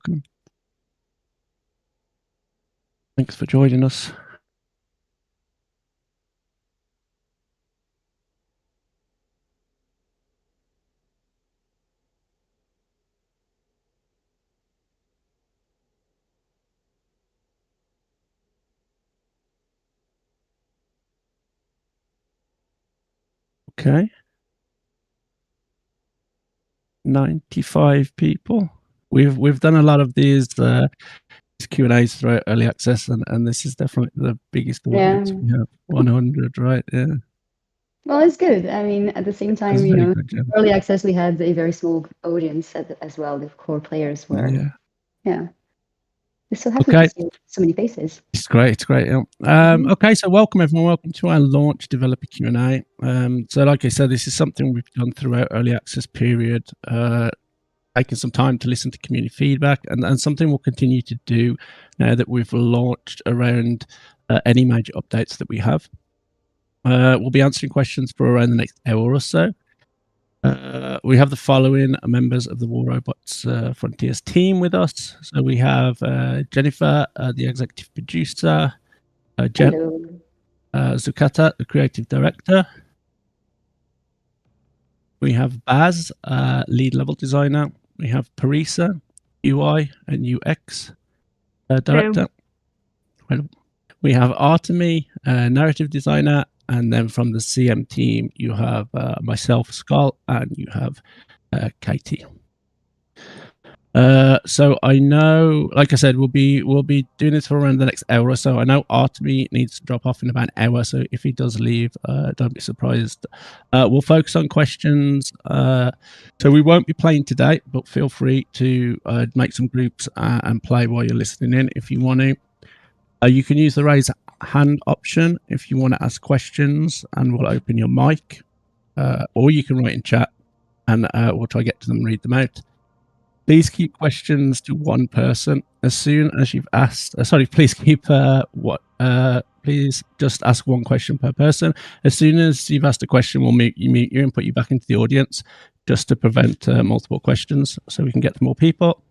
welcome. Thanks for joining us. Okay. 95 people. We've done a lot of these Q&As throughout early access, and this is definitely the biggest audience we have. 100, right? Yeah. Well, it's good. I mean, at the same time, Good, early access, we had a very small audience as well. The core players were, yeah. We're so happy to see so many faces. It's great. It's great. Yeah. Okay, so welcome everyone. Welcome to our launch developer Q&A. So like I said, this is something we've done throughout early access period, taking some time to listen to community feedback, and something we'll continue to do now that we've launched around any major updates that we have. We'll be answering questions for around the next hour or so. We have the following members of the War Robots Frontiers team with us. So we have Jennifer, the executive producer, Jen, Zukata, the creative director. We have Baz, lead level designer. We have Parisa, UI and UX director. Hello. We have Artemi, narrative designer, and then from the CM team, you have myself, Scott, and you have Katie. So I know, like I said, we'll be doing this for around the next hour or so. I know Artemi needs to drop off in about an hour, so if he does leave, don't be surprised. We'll focus on questions. So we won't be playing today, but feel free to make some groups and play while you're listening in if you want to. You can use the raise hand option if you want to ask questions, and we'll open your mic, or you can write in chat, and we'll try to get to them and read them out. Please keep questions to one person. As soon as you've asked, please keep please just ask one question per person. As soon as you've asked a question, we'll mute you and put you back into the audience, just to prevent multiple questions, so we can get to more people.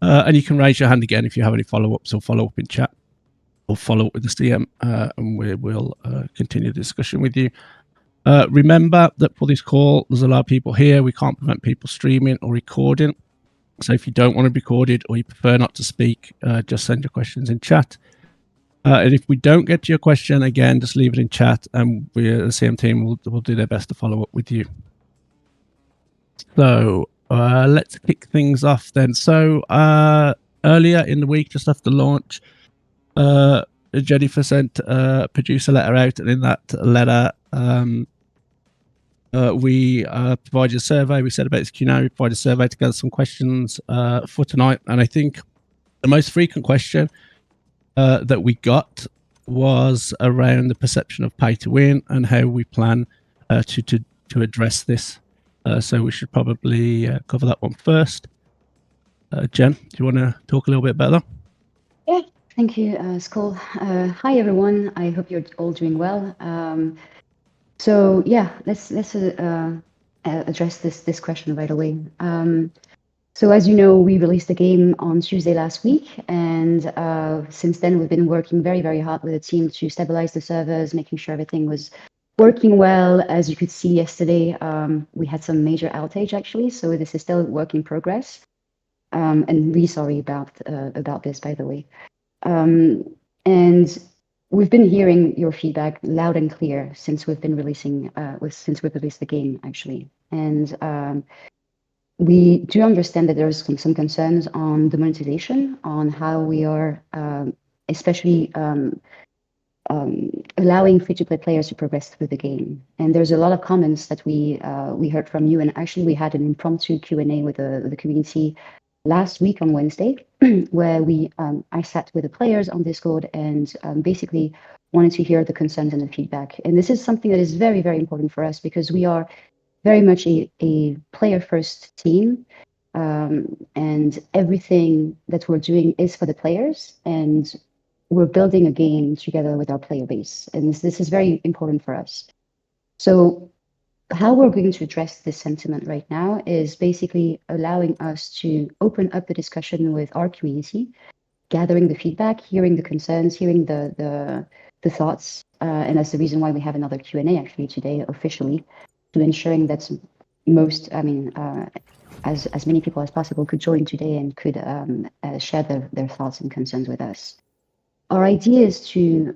And you can raise your hand again if you have any follow-ups, or follow up in chat, or follow up with the CM, and we will continue the discussion with you. Remember that for this call, there's a lot of people here. We can't prevent people streaming or recording. So if you don't want to be recorded, or you prefer not to speak, just send your questions in chat. And if we don't get to your question, again, just leave it in chat, and we, the CM team, will do their best to follow up with you. So let's kick things off then. So earlier in the week, just after launch, Jennifer sent a producer letter out, and in that letter, we provided a survey. We said about this Q&A. We provided a survey to gather some questions for tonight, and I think the most frequent question that we got was around the perception of pay to win and how we plan to address this. So we should probably cover that one first. Jen, do you want to talk a little bit about that? Yeah, thank you, Skull. Hi everyone. I hope you're all doing well. So yeah, let's address this question right away. So as you know, we released the game on Tuesday last week, and since then we've been working very, very hard with the team to stabilize the servers, making sure everything was working well. As you could see yesterday, we had some major outage actually, so this is still work in progress. And really sorry about this, by the way. And we've been hearing your feedback loud and clear since we've been releasing, since we've released the game actually, and we do understand that there's some concerns on the monetization, on how we are, especially allowing free-to-play players to progress through the game. And there's a lot of comments that we heard from you, and actually we had an impromptu Q&A with the community last week on Wednesday, where I sat with the players on Discord and basically wanted to hear the concerns and the feedback. And this is something that is very, very important for us, because we are very much a player-first team, and everything that we're doing is for the players, and we're building a game together with our player base, and this is very important for us. So how we're going to address this sentiment right now is basically allowing us to open up the discussion with our community, gathering the feedback, hearing the concerns, hearing the thoughts, and that's the reason why we have another Q&A actually today officially, to ensuring that as many people as possible could join today and could share their thoughts and concerns with us. Our idea is to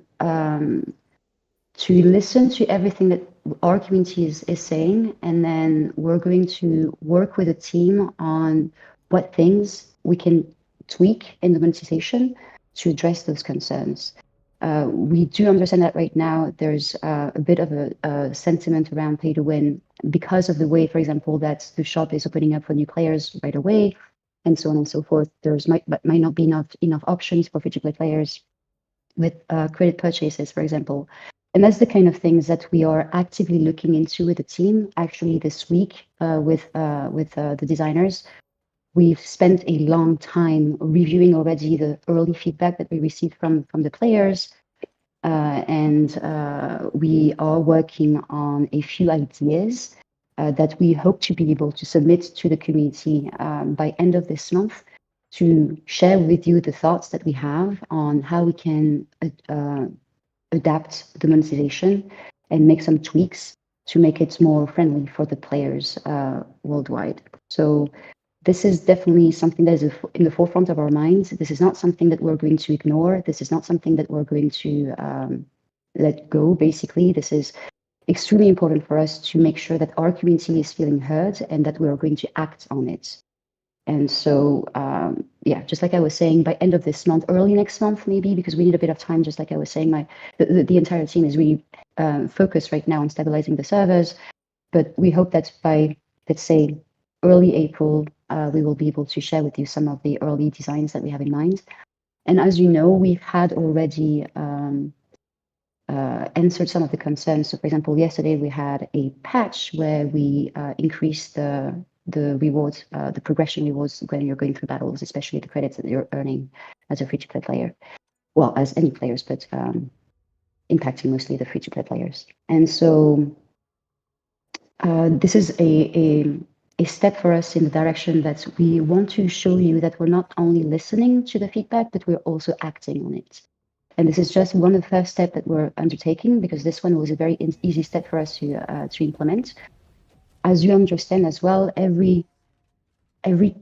listen to everything that our community is saying, and then we're going to work with a team on what things we can tweak in the monetization to address those concerns. We do understand that right now there's a bit of a sentiment around pay to win because of the way, for example, that the shop is opening up for new players right away, and so on and so forth. There's might not be enough options for free-to-play players with credit purchases, for example. And that's the kind of things that we are actively looking into with the team. Actually, this week with the designers, we've spent a long time reviewing already the early feedback that we received from the players, and we are working on a few ideas that we hope to be able to submit to the community by end of this month, to share with you the thoughts that we have on how we can adapt the monetization and make some tweaks to make it more friendly for the players worldwide. So this is definitely something that is in the forefront of our minds. This is not something that we're going to ignore. This is not something that we're going to let go, basically. This is extremely important for us to make sure that our community is feeling heard and that we are going to act on it. And so, just like I was saying, by end of this month, early next month, maybe, because we need a bit of time, just like I was saying, the entire team is really focused right now on stabilizing the servers. But we hope that by, let's say, early April, we will be able to share with you some of the early designs that we have in mind. And as you know, we've had already answered some of the concerns. So, for example, yesterday we had a patch where we increased the rewards, the progression rewards when you're going through battles, especially the credits that you're earning as a free-to-play player. Well, as any players, but impacting mostly the free-to-play players. And so this is a step for us in the direction that we want to show you that we're not only listening to the feedback, but we're also acting on it. And this is just one of the first steps that we're undertaking, because this one was a very easy step for us to implement. As you understand as well, every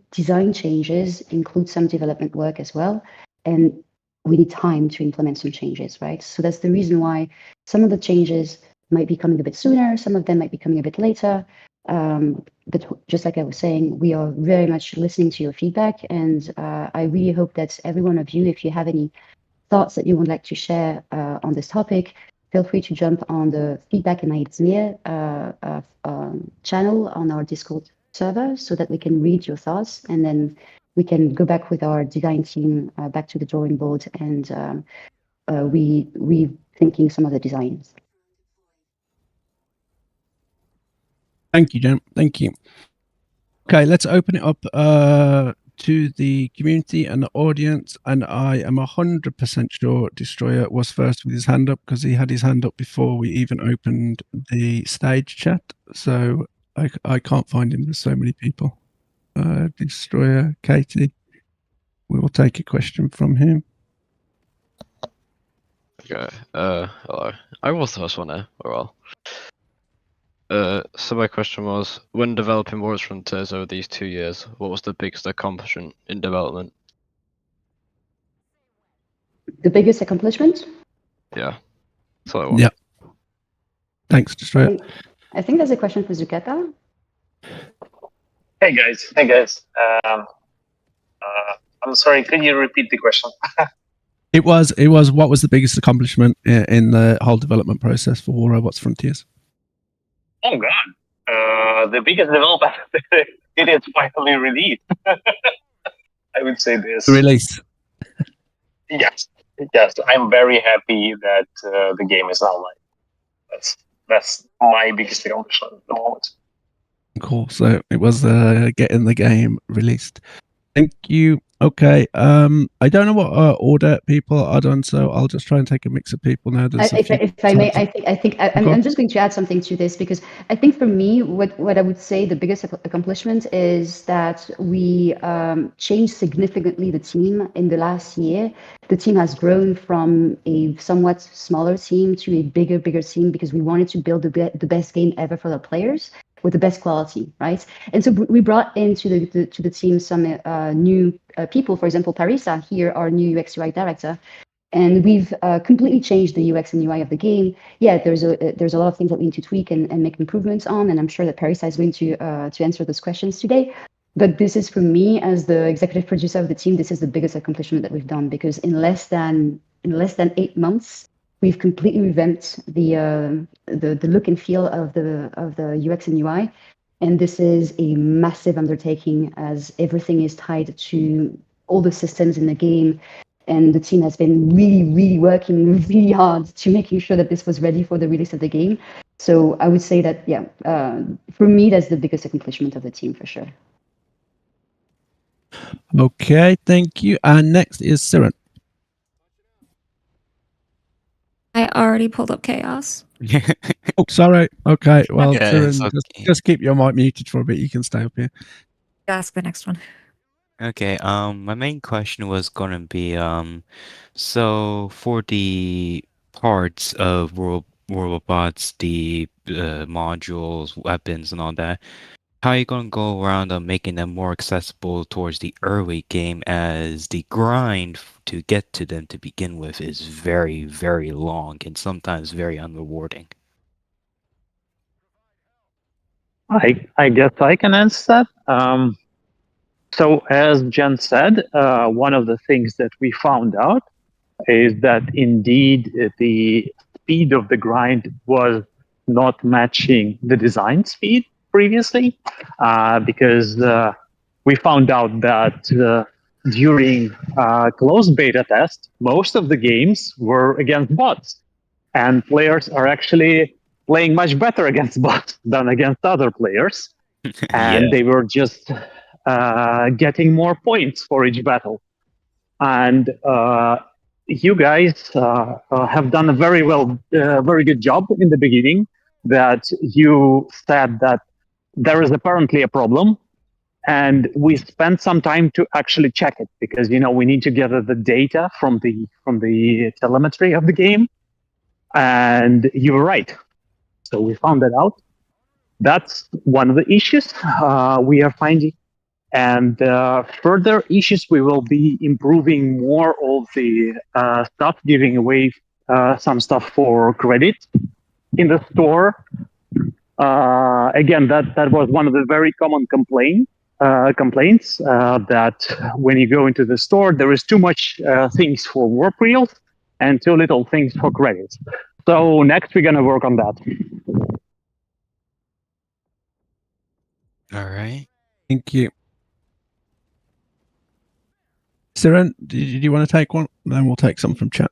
design changes include some development work as well, and we need time to implement some changes, right? So that's the reason why some of the changes might be coming a bit sooner, some of them might be coming a bit later. But just like I was saying, we are very much listening to your feedback, and I really hope that every one of you, if you have any thoughts that you would like to share on this topic, feel free to jump on the Feedback and Idea channel on our Discord server so that we can read your thoughts, and then we can go back with our design team back to the drawing board and rethinking some of the designs. Thank you, Jen. Thank you. Okay, let's open it up to the community and the audience, and I am 100% sure Destroyer was first with his hand up, because he had his hand up before we even opened the stage chat. So I can't find him. There's so many people. Destroyer, Katie. We will take a question from him. Okay. Hello. I was the first one there. Oh well. So my question was, when developing Warlords Frontiers over these 2 years, what was the biggest accomplishment in development? The biggest accomplishment? Yeah. That's what I want. Yeah. Thanks, Destroyer. I think that's a question for Zuketa. Hey guys. I'm sorry, can you repeat the question? It was what was the biggest accomplishment in the whole development process for War Robots Frontiers? Oh god. The biggest development, it is finally released. I would say this. Release. Yes. I'm very happy that the game is now live. That's my biggest accomplishment at the moment. Cool. So it was getting the game released. Thank you. Okay. I don't know what order people are done, so I'll just try and take a mix of people now. There's a few If I may, types I think Go on. I'm just going to add something to this, because I think for me, what I would say the biggest accomplishment is that we changed significantly the team in the last year. The team has grown from a somewhat smaller team to a bigger team, because we wanted to build the best game ever for the players with the best quality, right? And so we brought into the team some new people. For example, Parisa here, our new UX UI director. And we've completely changed the UX and UI of the game. Yeah, there's a lot of things that we need to tweak and make improvements on, and I'm sure that Parisa is going to answer those questions today. But this is, for me, as the executive producer of the team, this is the biggest accomplishment that we've done, because in less than 8 months, we've completely revamped the look and feel of the UX and UI. And this is a massive undertaking, as everything is tied to all the systems in the game. And the team has been really working really hard to making sure that this was ready for the release of the game. So I would say that, yeah, for me, that's the biggest accomplishment of the team, for sure. Okay, thank you. And next is Siren. I already pulled up Chaos. Oh, sorry. Okay, well, Yeah, Siren, it's okay. just keep your mic muted for a bit. You can stay up here. Ask the next one. Okay, my main question was gonna be, so for the parts of World of Bots, the modules, weapons, and all that, how are you gonna go around making them more accessible towards the early game, as the grind to get to them to begin with is very, very long and sometimes very unrewarding? I guess I can answer that. So as Jen said, one of the things that we found out is that indeed the speed of the grind was not matching the design speed previously, because we found out that during closed beta test, most of the games were against bots, and players are actually playing much better against bots than against other players, and Yeah. they were just getting more points for each battle. And you guys have done a very good job in the beginning, that you said that there is apparently a problem, and we spent some time to actually check it, because we need to gather the data from the telemetry of the game, and you were right. So we found that out. That's one of the issues we are finding. And further issues, we will be improving more of the stuff, giving away some stuff for credit in the store. Again, that was one of the very common complaints, that when you go into the store, there is too much things for warp reels and too little things for credits. So next, we're going to work on that. All right. Thank you. Siren, do you want to take one? Then we'll take some from chat.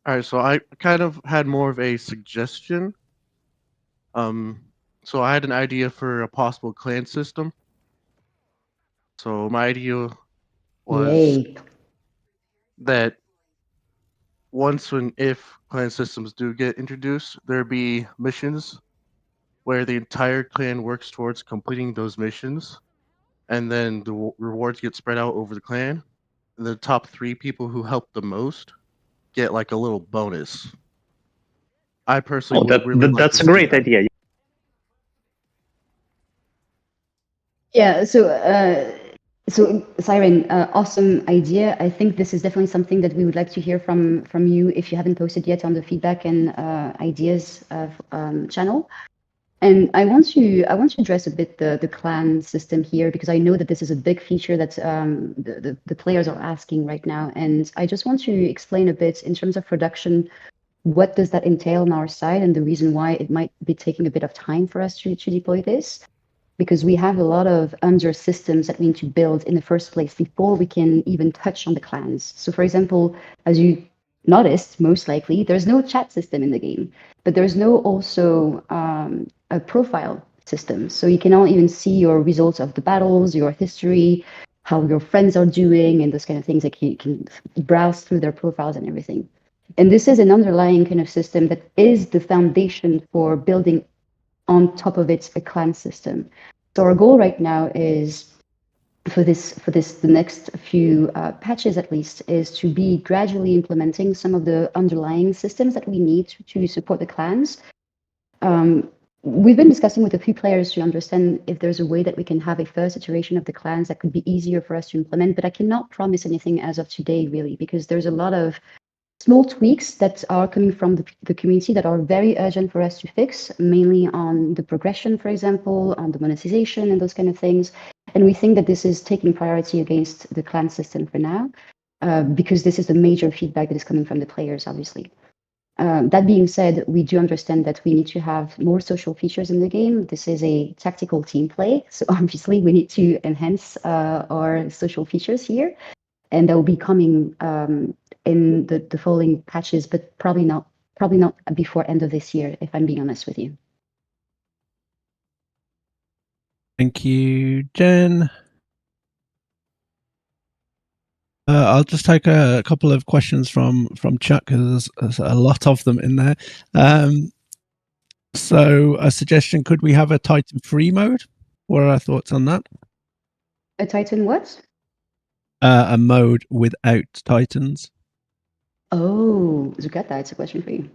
All right, so I kind of had more of a suggestion. So I had an idea for a possible clan system. So my idea was that if clan systems do get introduced, there'd be missions where the entire clan works towards completing those missions, and then the rewards get spread out over the clan. And the top 3 people who help the most get like a little bonus. I personally that's a great idea. Yeah, so Siren, awesome idea. I think this is definitely something that we would like to hear from you if you haven't posted yet on the feedback and ideas channel. And I want to address a bit the clan system here, because I know that this is a big feature that the players are asking right now. And I just want to explain a bit in terms of production, what does that entail on our side, and the reason why it might be taking a bit of time for us to deploy this. Because we have a lot of under systems that we need to build in the first place before we can even touch on the clans. So for example, as you noticed, most likely, there's no chat system in the game, but there's no also a profile system. So you cannot even see your results of the battles, your history, how your friends are doing and those kind of things. Like you can browse through their profiles and everything. And this is an underlying kind of system that is the foundation for building on top of it a clan system. So our goal right now is for the next few patches at least, is to be gradually implementing some of the underlying systems that we need to support the clans. We've been discussing with a few players to understand if there's a way that we can have a first iteration of the clans that could be easier for us to implement, but I cannot promise anything as of today, really, because there's a lot of small tweaks that are coming from the community that are very urgent for us to fix, mainly on the progression, for example, on the monetization and those kind of things. And we think that this is taking priority against the clan system for now, because this is the major feedback that is coming from the players, obviously. That being said, we do understand that we need to have more social features in the game. This is a tactical team play, so obviously we need to enhance our social features here, and that will be coming in the following patches, but probably not before end of this year, if I'm being honest with you. Thank you, Jen. I'll just take a couple of questions from chat because there's a lot of them in there. So a suggestion, could we have a Titan free mode? What are our thoughts on that? A Titan what? A mode without Titans. Oh, Zukata, it's a question for you.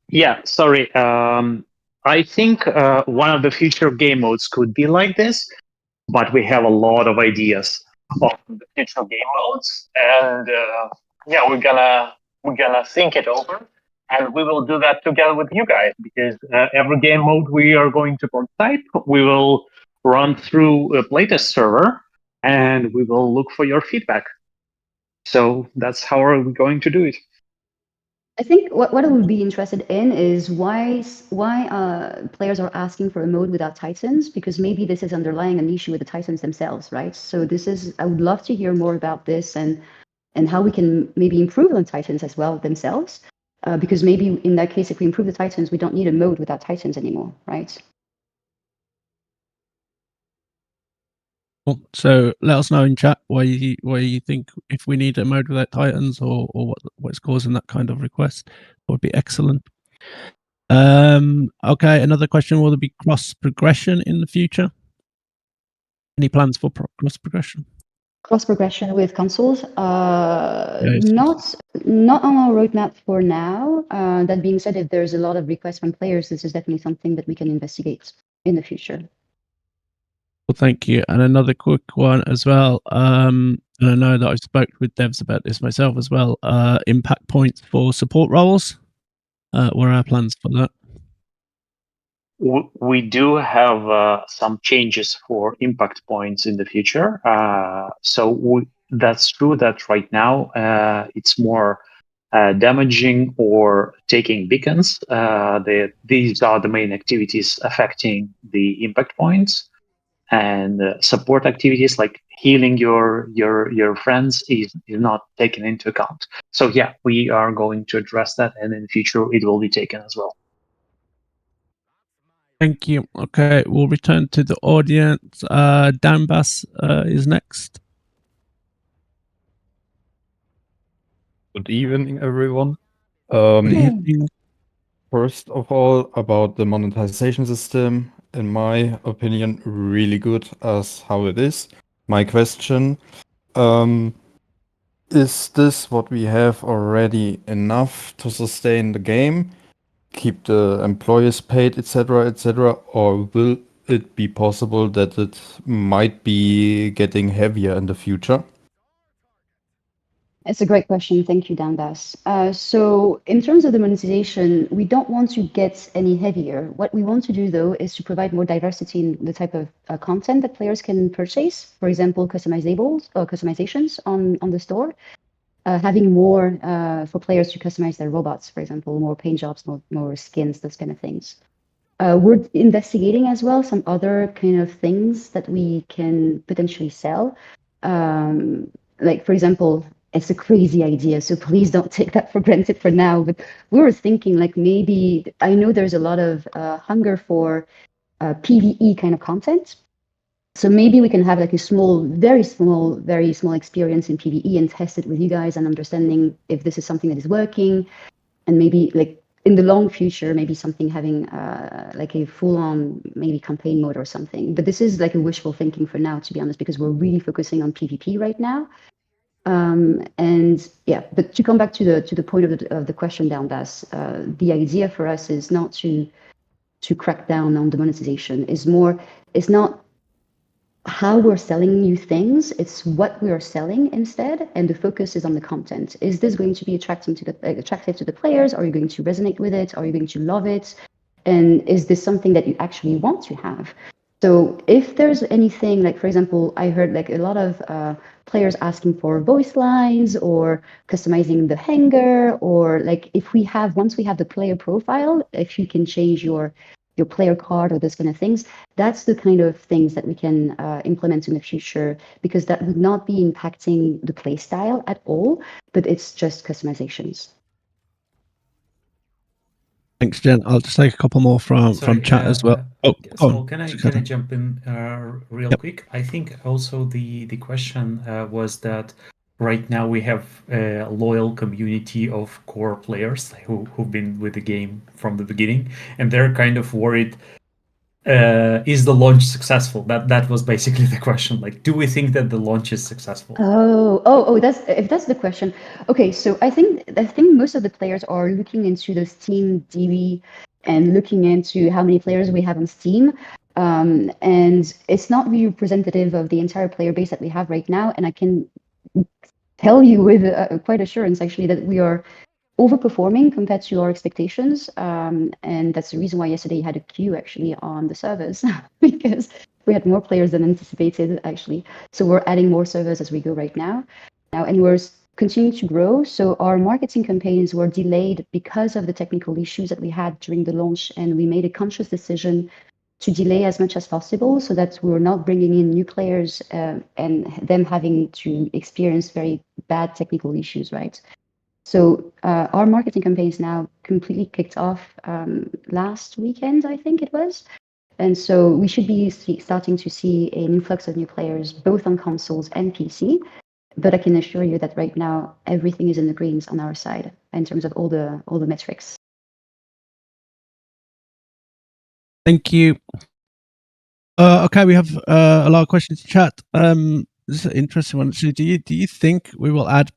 Yeah, sorry. I think one of the future game modes could be like this, but we have a lot of ideas on the future game modes, and yeah, we're gonna think it over, and we will do that together with you guys, because every game mode we are going to prototype, we will run through a playtest server, and we will look for your feedback. So that's how we're going to do it. I think what I would be interested in is why players are asking for a mode without Titans, because maybe this is underlying an issue with the Titans themselves, right? So I would love to hear more about this and how we can maybe improve on Titans as well themselves, because maybe in that case, if we improve the Titans, we don't need a mode without Titans anymore, right? So let us know in chat why you think if we need a mode without Titans or what's causing that kind of request. That would be excellent. Okay, another question: will there be cross progression in the future? Any plans for cross progression? Cross progression with consoles, Yes. not on our roadmap for now. That being said, if there's a lot of requests from players, this is definitely something that we can investigate in the future. Well, thank you. And another quick one as well. And I know that I've spoken with devs about this myself as well. Impact points for support roles. What are our plans for that? We do have some changes for impact points in the future. That's true that right now it's more damaging or taking beacons. These are the main activities affecting the impact points. And support activities like healing your friends is not taken into account. So yeah, we are going to address that, and in the future it will be taken as well. Thank you. Okay, we'll return to the audience. Danbas is next. Good evening, everyone. Good evening. First of all, about the monetization system, in my opinion, really good as how it is. My question, is this what we have already enough to sustain the game, keep the employees paid, etc., or will it be possible that it might be getting heavier in the future? It's a great question. Thank you, Danbas. So in terms of the monetization, we don't want to get any heavier. What we want to do, though, is to provide more diversity in the type of content that players can purchase. For example, customizations on the store. Having more for players to customize their robots, for example, more paint jobs, more skins, those kind of things. We're investigating as well some other kind of things that we can potentially sell. Like, for example, it's a crazy idea, so please don't take that for granted for now. But we were thinking, like, maybe I know there's a lot of hunger for PvE kind of content. So maybe we can have like a very small experience in PvE and test it with you guys and understanding if this is something that is working, and maybe like in the long future, maybe something having like a full-on maybe campaign mode or something. But this is like a wishful thinking for now, to be honest, because we're really focusing on PvP right now. And yeah, but to come back to the point of the question, Downbass, the idea for us is not to crack down on the monetization. It's not how we're selling new things, it's what we are selling instead, and the focus is on the content. Is this going to be attractive to the players? Are you going to resonate with it? Are you going to love it? And is this something that you actually want to have? So if there's anything, like for example, I heard like a lot of players asking for voice lines or customizing the hanger, or like once we have the player profile, if you can change your player card or those kind of things, that's the kind of things that we can implement in the future, because that would not be impacting the play style at all, but it's just customizations. Thanks, Jen. I'll just take a couple more from chat as well. So can I jump in real quick? I think also the question was that right now we have a loyal community of core players who've been with the game from the beginning, and they're kind of worried, is the launch successful? That was basically the question. Like, do we think that the launch is successful? Oh, that's the question. Okay, so I think most of the players are looking into the Steam DB and looking into how many players we have on Steam. And it's not really representative of the entire player base that we have right now. And I can tell you with quite assurance, actually, that we are overperforming compared to our expectations. And that's the reason why yesterday you had a queue actually on the servers, because we had more players than anticipated, actually. So we're adding more servers as we go right now. And we're continuing to grow. So our marketing campaigns were delayed because of the technical issues that we had during the launch. And we made a conscious decision to delay as much as possible so that we're not bringing in new players and them having to experience very bad technical issues, right? So our marketing campaign is now completely kicked off last weekend, I think it was. And so we should be starting to see an influx of new players, both on consoles and PC. But I can assure you that right now, everything is in the greens on our side in terms of all the metrics. Thank you. Okay, we have a lot of questions to chat. This is an interesting one. So do you think we will add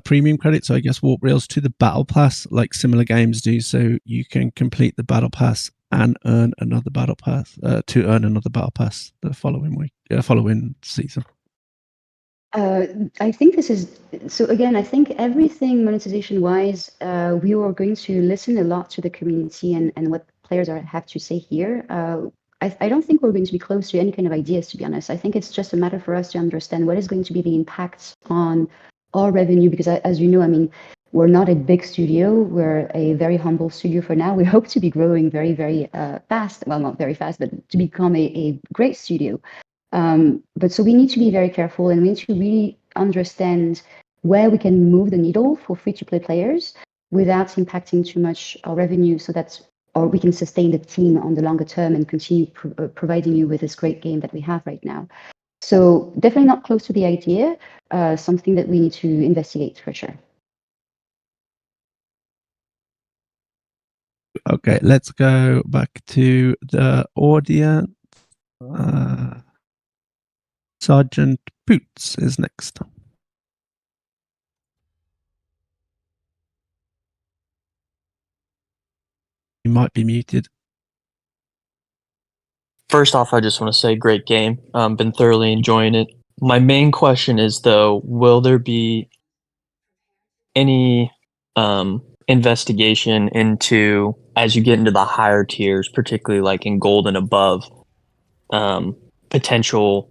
premium credits, so I guess Warp Reels, to the Battle Pass like similar games do, so you can complete the Battle Pass and earn another Battle Pass the following season? I think this is, so again, I think everything monetization wise, we are going to listen a lot to the community and what players have to say here. I don't think we're going to be close to any kind of ideas, to be honest. I think it's just a matter for us to understand what is going to be the impact on our revenue, because as you know, I mean, we're not a big studio. We're a very humble studio for now. We hope to be growing very, very fast. Well, not very fast, but to become a great studio. But so we need to be very careful, and we need to really understand where we can move the needle for free-to-play players without impacting too much our revenue, so that we can sustain the team on the longer term and continue providing you with this great game that we have right now. So definitely not close to the idea, something that we need to investigate for sure. Okay, let's go back to the audience. Sergeant Boots is next. You might be muted. First off, I just want to say great game. Been thoroughly enjoying it. My main question is, though, will there be any investigation into, as you get into the higher tiers, particularly like in gold and above, potential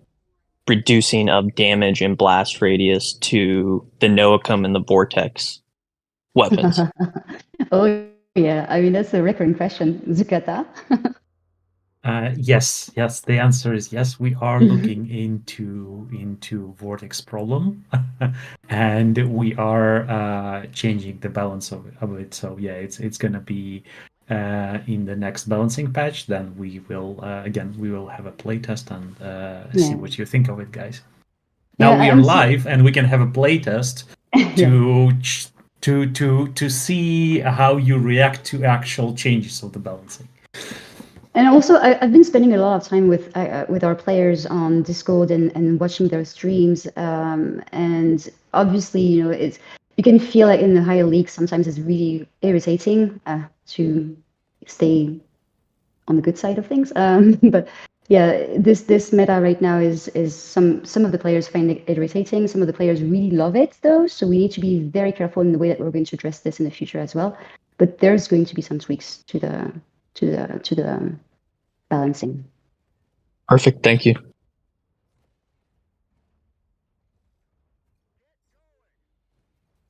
reducing of damage and blast radius to the Noacum and the Vortex weapons? Oh, yeah. I mean, that's a recurring question. Zukata? Yes. The answer is yes. We are looking into Vortex problem, and we are changing the balance of it. So yeah, it's gonna be in the next balancing patch, then we will have a playtest and see what you think of it, guys. Now we are live, and we can have a playtest to see how you react to actual changes of the balancing. And also, I've been spending a lot of time with our players on Discord and watching their streams. And obviously, you can feel like in the higher leagues sometimes it's really irritating to stay on the good side of things. But yeah, this meta right now is some of the players find it irritating. Some of the players really love it though. So we need to be very careful in the way that we're going to address this in the future as well. But there's going to be some tweaks to the balancing. Perfect. Thank you.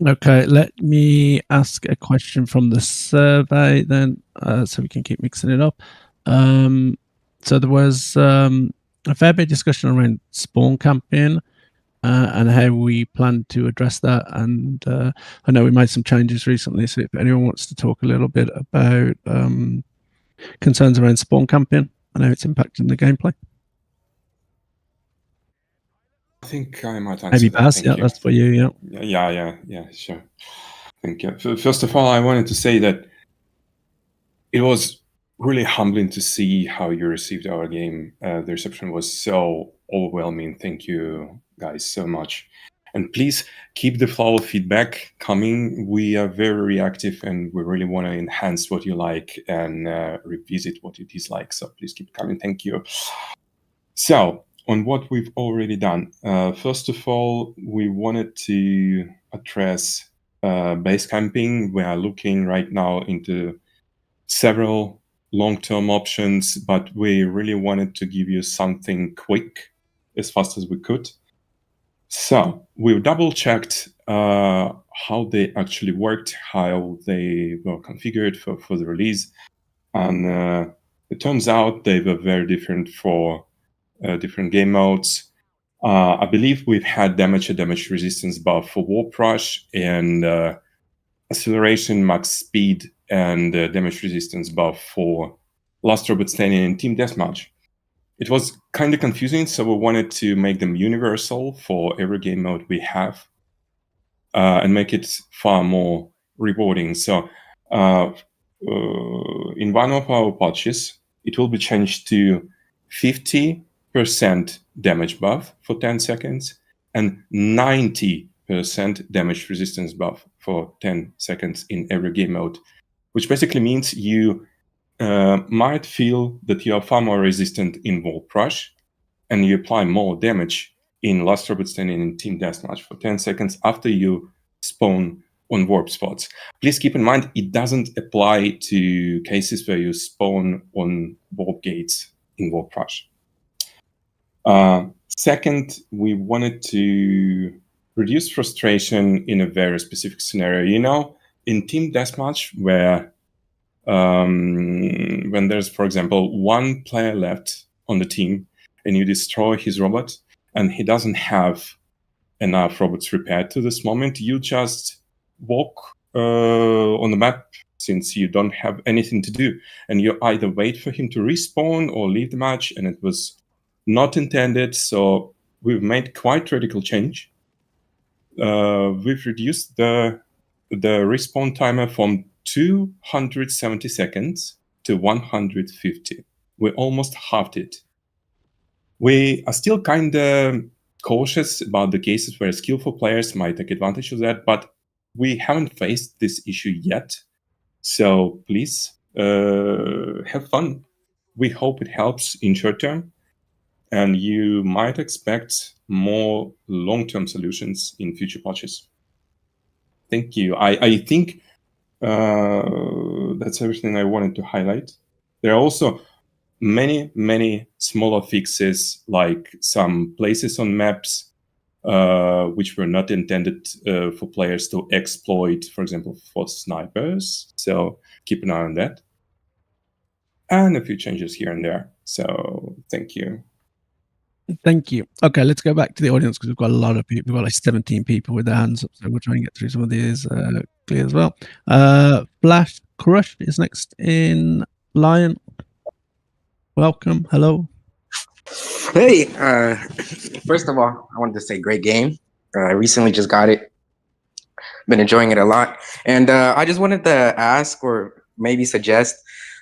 Okay, let me ask a question from the survey then, so we can keep mixing it up. So there was a fair bit of discussion around spawn camping and how we plan to address that. And I know we made some changes recently, so if anyone wants to talk a little bit about concerns around spawn camping and how it's impacting the gameplay. I think I might answer Maybe that. Baz, yeah, that's for you, yeah, sure. Thank you. First of all, I wanted to say that it was really humbling to see how you received our game. The reception was so overwhelming. Thank you guys so much. And please keep the flow of feedback coming. We are very reactive and we really want to enhance what you like and revisit what you dislike. So please keep coming. Thank you. So on what we've already done. First of all, we wanted to address base camping. We are looking right now into several long-term options, but we really wanted to give you something quick as fast as we could. So we've double-checked how they actually worked, how they were configured for the release. And it turns out they were very different for different game modes. I believe we've had damage resistance buff for Warp Rush and acceleration, max speed, and damage resistance buff for Last Robot Standing and Team Deathmatch. It was kind of confusing, so we wanted to make them universal for every game mode we have and make it far more rewarding. So in one of our patches, it will be changed to 50% damage buff for 10 seconds and 90% damage resistance buff for 10 seconds in every game mode, which basically means you might feel that you are far more resistant in Warp Rush and you apply more damage in Last Robot Standing in Team Deathmatch for 10 seconds after you spawn on warp spots. Please keep in mind, it doesn't apply to cases where you spawn on warp gates in Warp Rush. Second, we wanted to reduce frustration in a very specific scenario. In Team Deathmatch, where when there's, for example, one player left on the team and you destroy his robot and he doesn't have enough robots repaired to this moment, you just walk on the map since you don't have anything to do. And you either wait for him to respawn or leave the match, and it was not intended. So we've made quite radical change. We've reduced the respawn timer from 270 seconds to 150. We almost halved it. We are still kind of cautious about the cases where skillful players might take advantage of that, but we haven't faced this issue yet. So please have fun. We hope it helps in short term, and you might expect more long-term solutions in future patches. Thank you. I think that's everything I wanted to highlight. There are also many smaller fixes, like some places on maps which were not intended for players to exploit, for example, for snipers. So keep an eye on that. And a few changes here and there. So thank you. Thank you. Okay, let's go back to the audience because we've got a lot of people. We've got like 17 people with their hands up, so we'll try and get through some of these clear as well. Flash, Crush is next in line. Welcome. Hello. Hey, first of all, I wanted to say great game. I recently just got it. Been enjoying it a lot. And I just wanted to ask or maybe suggest,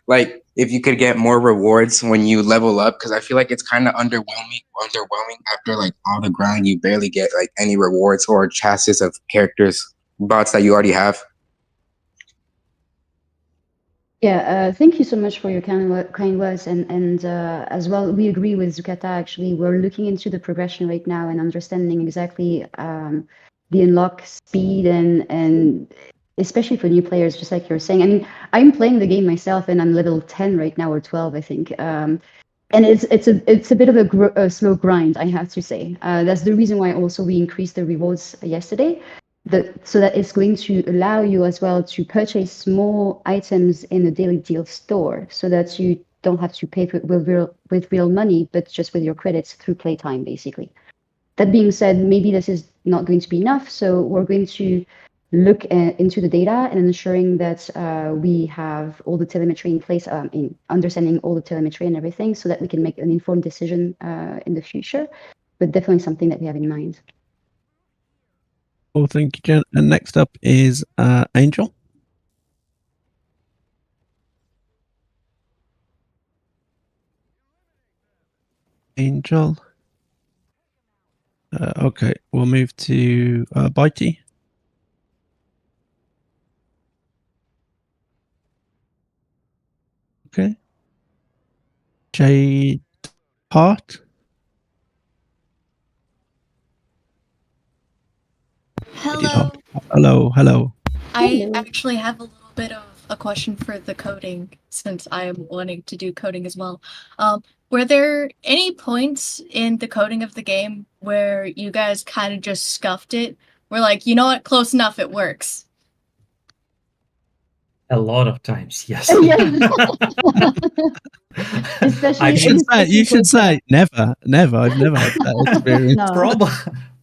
like, if you could get more rewards when you level up, because I feel like it's kind of underwhelming after like all the grind. You barely get like any rewards or chassis of characters, bots that you already have. Yeah, thank you so much for your kind words, and as well, we agree with Zukata. Actually, we're looking into the progression right now and understanding exactly the unlock speed and especially for new players, just like you're saying. I mean, I'm playing the game myself, and I'm level 10 right now or 12, I think. And it's a bit of a slow grind, I have to say. That's the reason why also we increased the rewards yesterday. So that it's going to allow you as well to purchase more items in the daily deal store, so that you don't have to pay with real money, but just with your credits through playtime, basically. That being said, maybe this is not going to be enough, so we're going to look into the data and ensuring that we have all the telemetry in place, in understanding all the telemetry and everything, so that we can make an informed decision in the future, but definitely something that we have in mind. Well, thank you, Jen. And next up is Angel. Angel. Okay, we'll move to Bitey. Okay. Jade Hart. Hello. Hello. I actually have a little bit of a question for the coding, since I am wanting to do coding as well. Were there any points in the coding of the game where you guys kind of just scuffed it? We're like, you know what, close enough, it works. A lot of times, yes. Especially you should say never. I've never had that experience.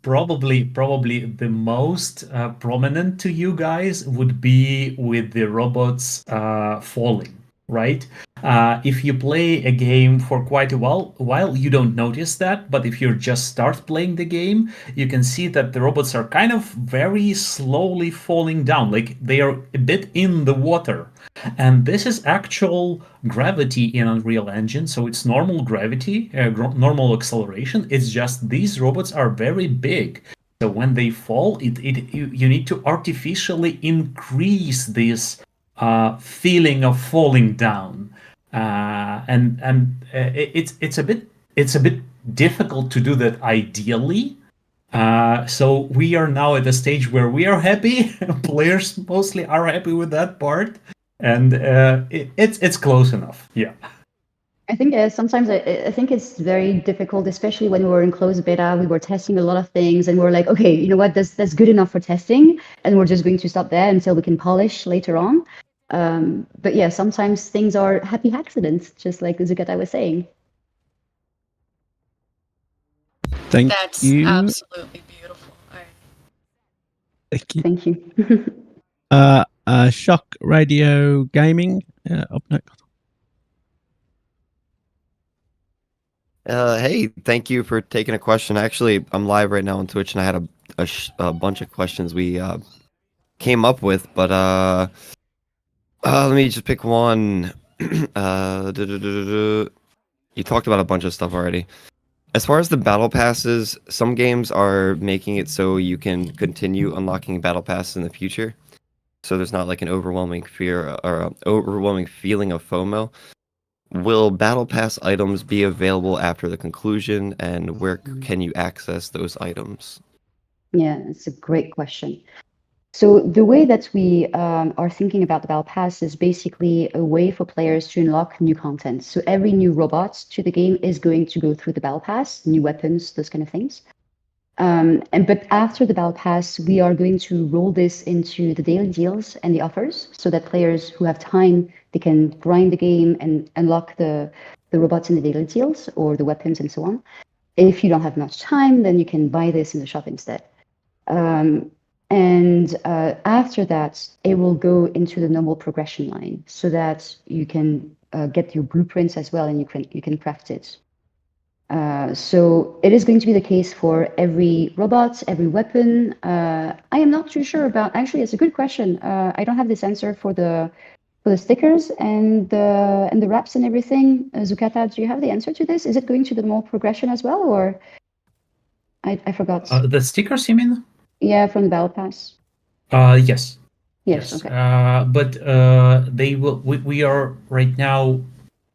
Probably the most prominent to you guys would be with the robots falling, right? If you play a game for quite a while, you don't notice that. But if you just start playing the game, you can see that the robots are kind of very slowly falling down, like they are a bit in the water. And this is actual gravity in Unreal Engine, so it's normal gravity, normal acceleration. It's just these robots are very big, so when they fall, you need to artificially increase this feeling of falling down, and it's a bit difficult to do that ideally. So we are now at a stage where we are happy. Players mostly are happy with that part. And it's close enough, yeah. I think sometimes I think it's very difficult, especially when we were in closed beta. We were testing a lot of things, and we're like, okay, you know what, that's good enough for testing, and we're just going to stop there until we can polish later on. But yeah, sometimes things are happy accidents, just like Zukata was saying. That's you. absolutely beautiful. Thank you. Shock Radio Gaming up next. Hey, thank you for taking a question. Actually, I'm live right now on Twitch, and I had a bunch of questions we came up with, but let me just pick one. You talked about a bunch of stuff already. As far as the battle passes, some games are making it so you can continue unlocking battle passes in the future. So there's not like an overwhelming fear or overwhelming feeling of FOMO. Will battle pass items be available after the conclusion, and where can you access those items? Yeah, it's a great question. So the way that we are thinking about the battle pass is basically a way for players to unlock new content. So every new robot to the game is going to go through the battle pass, new weapons, those kind of things. But after the battle pass, we are going to roll this into the daily deals and the offers, so that players who have time, they can grind the game and unlock the robots in the daily deals or the weapons and so on. If you don't have much time, then you can buy this in the shop instead. And after that, it will go into the normal progression line so that you can get your blueprints as well, and you can craft it. So it is going to be the case for every robot, every weapon. I am not too sure about. Actually, it's a good question. I don't have this answer for the stickers and the wraps and everything. Zukata, do you have the answer to this? Is it going to the more progression as well, or I forgot? The stickers, you mean? Yeah, from the battle pass. Yes. Yes. Okay. But they will. We are right now,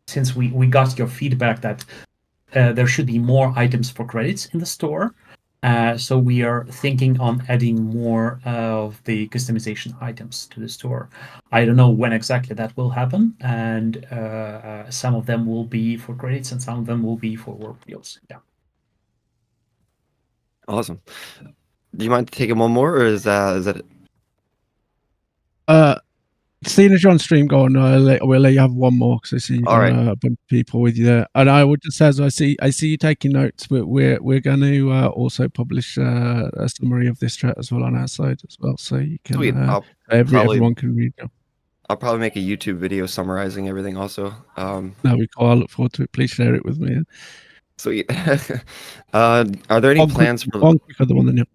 since we got your feedback that there should be more items for credits in the store. So we are thinking on adding more of the customization items to the store. I don't know when exactly that will happen, and some of them will be for credits and some of them will be for warp wheels. Yeah. Awesome. Do you mind taking one more, or is that it? Seeing as you're on stream, go on. We'll let you have one more because I see you've got right. a bunch of people with you there. And I would just say, as I see you taking notes, but we're going to also publish a summary of this chat as well on our side as well, so you can Sweet. everyone can read them. I'll probably make a YouTube video summarizing everything also. No, we call. I look forward to it. Please share it with me. Sweet. Are there any plans for one quick other one than you?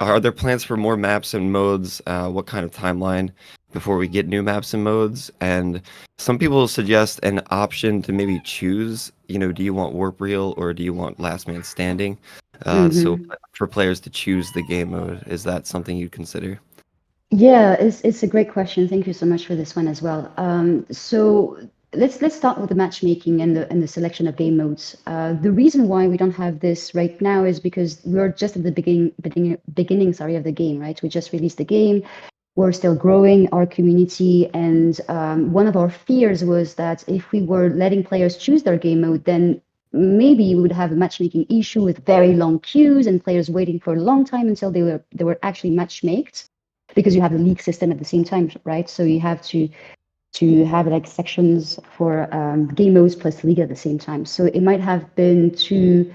Are there plans for more maps and modes? What kind of timeline before we get new maps and modes? And some people suggest an option to maybe choose, do you want Warp Reel or do you want Last Man Standing? So for players to choose the game mode, is that something you'd consider? Yeah, it's a great question. Thank you so much for this one as well. So let's start with the matchmaking and the selection of game modes. The reason why we don't have this right now is because we're just at the beginning of the game, right? We just released the game. We're still growing our community, and one of our fears was that if we were letting players choose their game mode, then maybe we would have a matchmaking issue with very long queues and players waiting for a long time until they were actually matchmaked, because you have the league system at the same time, right? So you have to have like sections for game modes plus league at the same time. So it might have been too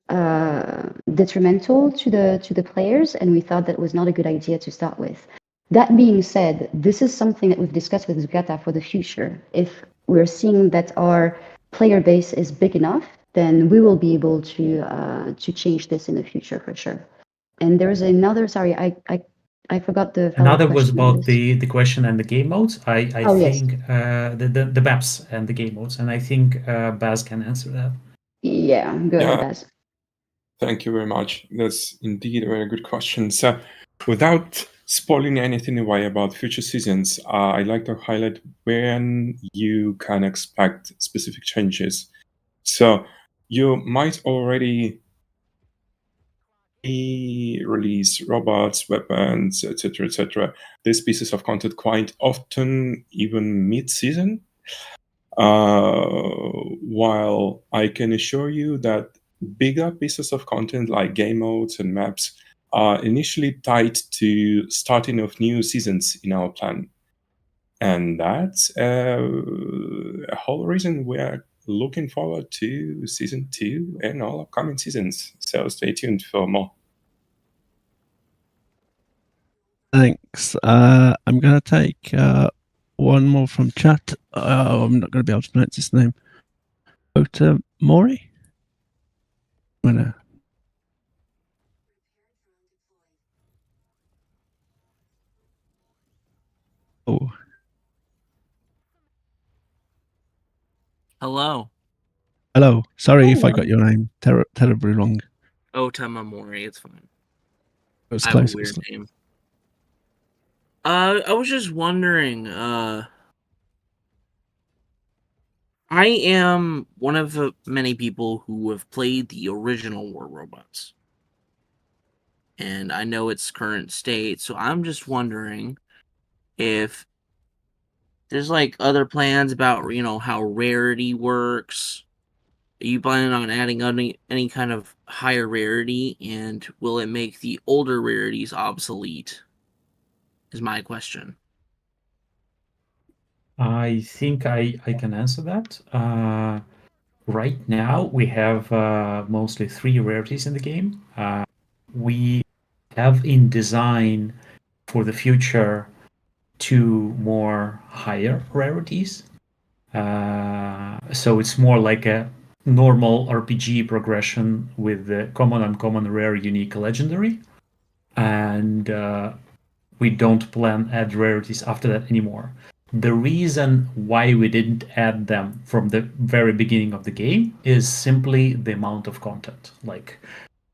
detrimental to the players, and we thought that was not a good idea to start with. That being said, this is something that we've discussed with Zukata for the future. If we're seeing that our player base is big enough, then we will be able to change this in the future for sure. And there is another. Sorry, I forgot the. Another was about the question and the game modes. I think yes. The maps and the game modes, and I think Baz can answer that. Yeah, go ahead, Baz. Thank you very much. That's indeed a very good question. So, without spoiling anything away about future seasons, I'd like to highlight when you can expect specific changes. So, you might already release robots, weapons, etc., etc. These pieces of content quite often, even mid-season. While I can assure you that bigger pieces of content like game modes and maps are initially tied to starting of new seasons in our plan. And that's a whole reason we're looking forward to season 2 and all upcoming seasons. So stay tuned for more. Thanks. I'm going to take one more from chat. I'm not going to be able to pronounce his name. Ota Mori? Oh. Hello. Hello. Sorry if I got your name terribly wrong. Ota Mamori, it's fine. It was I close. have a weird name. I was just wondering, I am one of the many people who have played the original War Robots. And I know its current state, so I'm just wondering if there's like other plans about, how rarity works. Are you planning on adding any kind of higher rarity, and will it make the older rarities obsolete? Is my question. I think I can answer that. Right now, we have mostly 3 rarities in the game. We have in design for the future 2 more higher rarities. So it's more like a normal RPG progression with the common, uncommon, rare, unique, legendary. And we don't plan add rarities after that anymore. The reason why we didn't add them from the very beginning of the game is simply the amount of content. Like,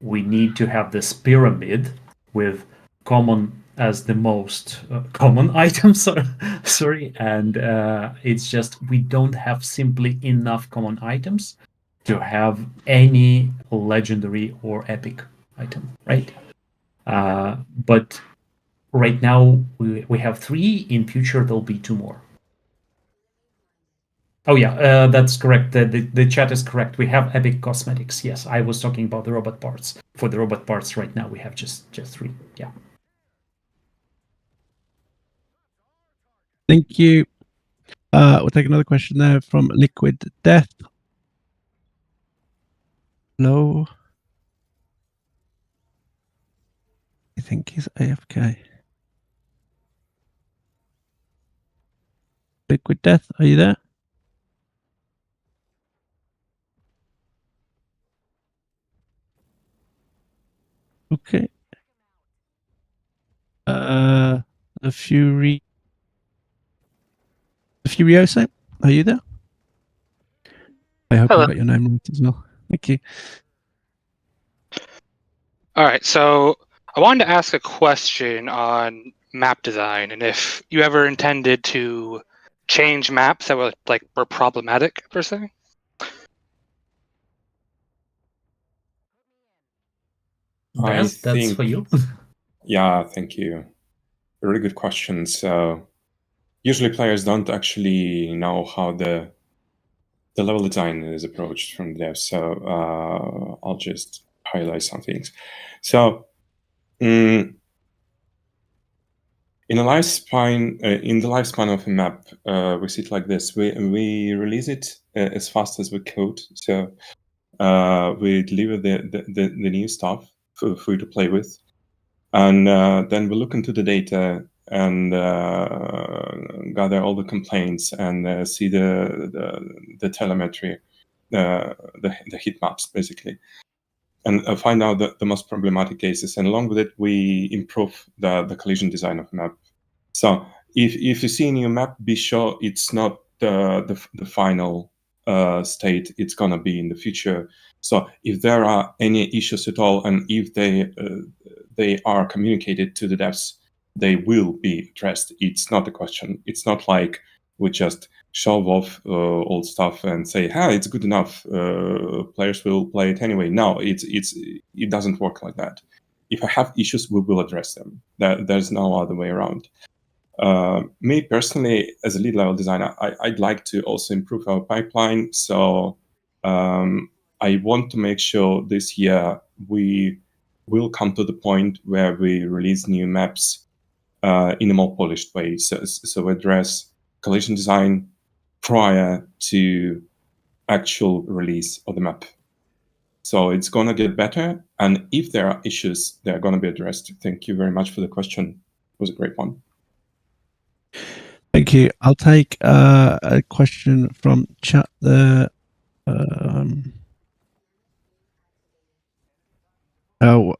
we need to have this pyramid with common as the most common items, sorry, and it's just we don't have simply enough common items to have any legendary or epic item, right? But right now we have 3. In future there'll be 2 more. Oh yeah, that's correct. The chat is correct. We have epic cosmetics. Yes, I was talking about the robot parts. For the robot parts right now we have just 3. Yeah. Thank you. We'll take another question there from Liquid Death. Hello. I think he's AFK. Liquid Death, are you there? Okay. The Furioso, are you there? I hope Hello. I got your name right as well. Thank you. All right, so I wanted to ask a question on map design, and if you ever intended to change maps that were problematic per se. That's for you. Yeah, thank you. A really good question. So usually players don't actually know how the level design is approached from the devs. So I'll just highlight some things. So in the lifespan of a map, we see it like this. We release it as fast as we could. So we deliver the new stuff for you to play with, and then we look into the data and gather all the complaints and see the telemetry, the heat maps basically, and find out the most problematic cases. And along with it, we improve the collision design of the map. So if you see a new map, be sure it's not the final state it's gonna be in the future. So if there are any issues at all, and if they are communicated to the devs, they will be addressed. It's not a question. It's not like we just shove off old stuff and say, "Hey, it's good enough. Players will play it anyway." No, it doesn't work like that. If I have issues, we will address them. There's no other way around. Me personally, as a lead level designer, I'd like to also improve our pipeline. So I want to make sure this year we will come to the point where we release new maps in a more polished way. So address collision design prior to actual release of the map. So it's going to get better. And if there are issues, they're going to be addressed. Thank you very much for the question. It was a great one. Thank you. I'll take a question from chat there.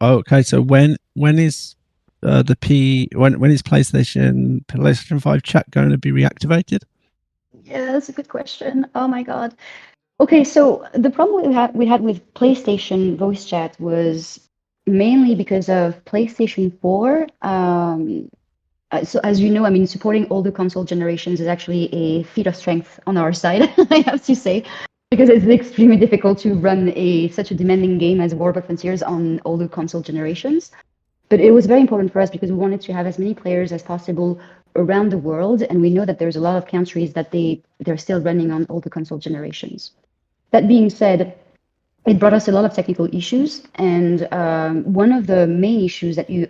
Okay. So when is when is PlayStation 5 chat going to be reactivated? Yeah, that's a good question. Oh my God. Okay, so the problem we had with PlayStation voice chat was mainly because of PlayStation 4. So as you know, I mean, supporting all the console generations is actually a feat of strength on our side, I have to say, because it's extremely difficult to run such a demanding game as Warcraft Frontiers on all the console generations. But it was very important for us because we wanted to have as many players as possible around the world, and we know that there's a lot of countries that they're still running on all the console generations. That being said, it brought us a lot of technical issues, and one of the main issues that you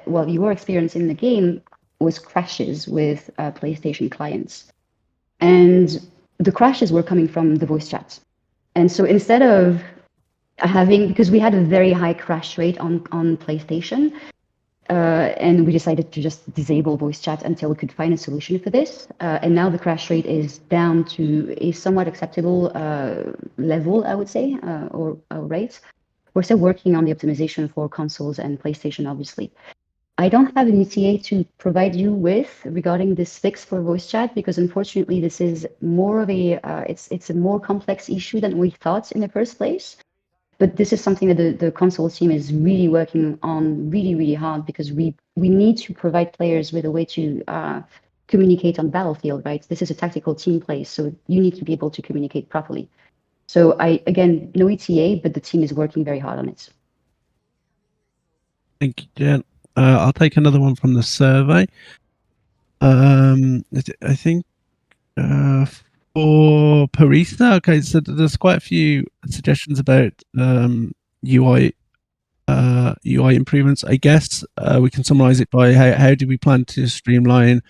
were experiencing in the game was crashes with PlayStation clients, and the crashes were coming from the voice chat. And so instead of because we had a very high crash rate on PlayStation, and we decided to just disable voice chat until we could find a solution for this. And now the crash rate is down to a somewhat acceptable level, I would say, or rate. We're still working on the optimization for consoles and PlayStation, obviously. I don't have an ETA to provide you with regarding this fix for voice chat, because unfortunately this is more of a, it's a more complex issue than we thought in the first place. But this is something that the console team is really working on really hard, because we need to provide players with a way to communicate on Battlefield, right? This is a tactical team play, so you need to be able to communicate properly. So again, no ETA, but the team is working very hard on it. Thank you, Jen. I'll take another one from the survey. I think for Parisa, okay, so there's quite a few suggestions about UI improvements. I guess we can summarize it by how do we plan to streamline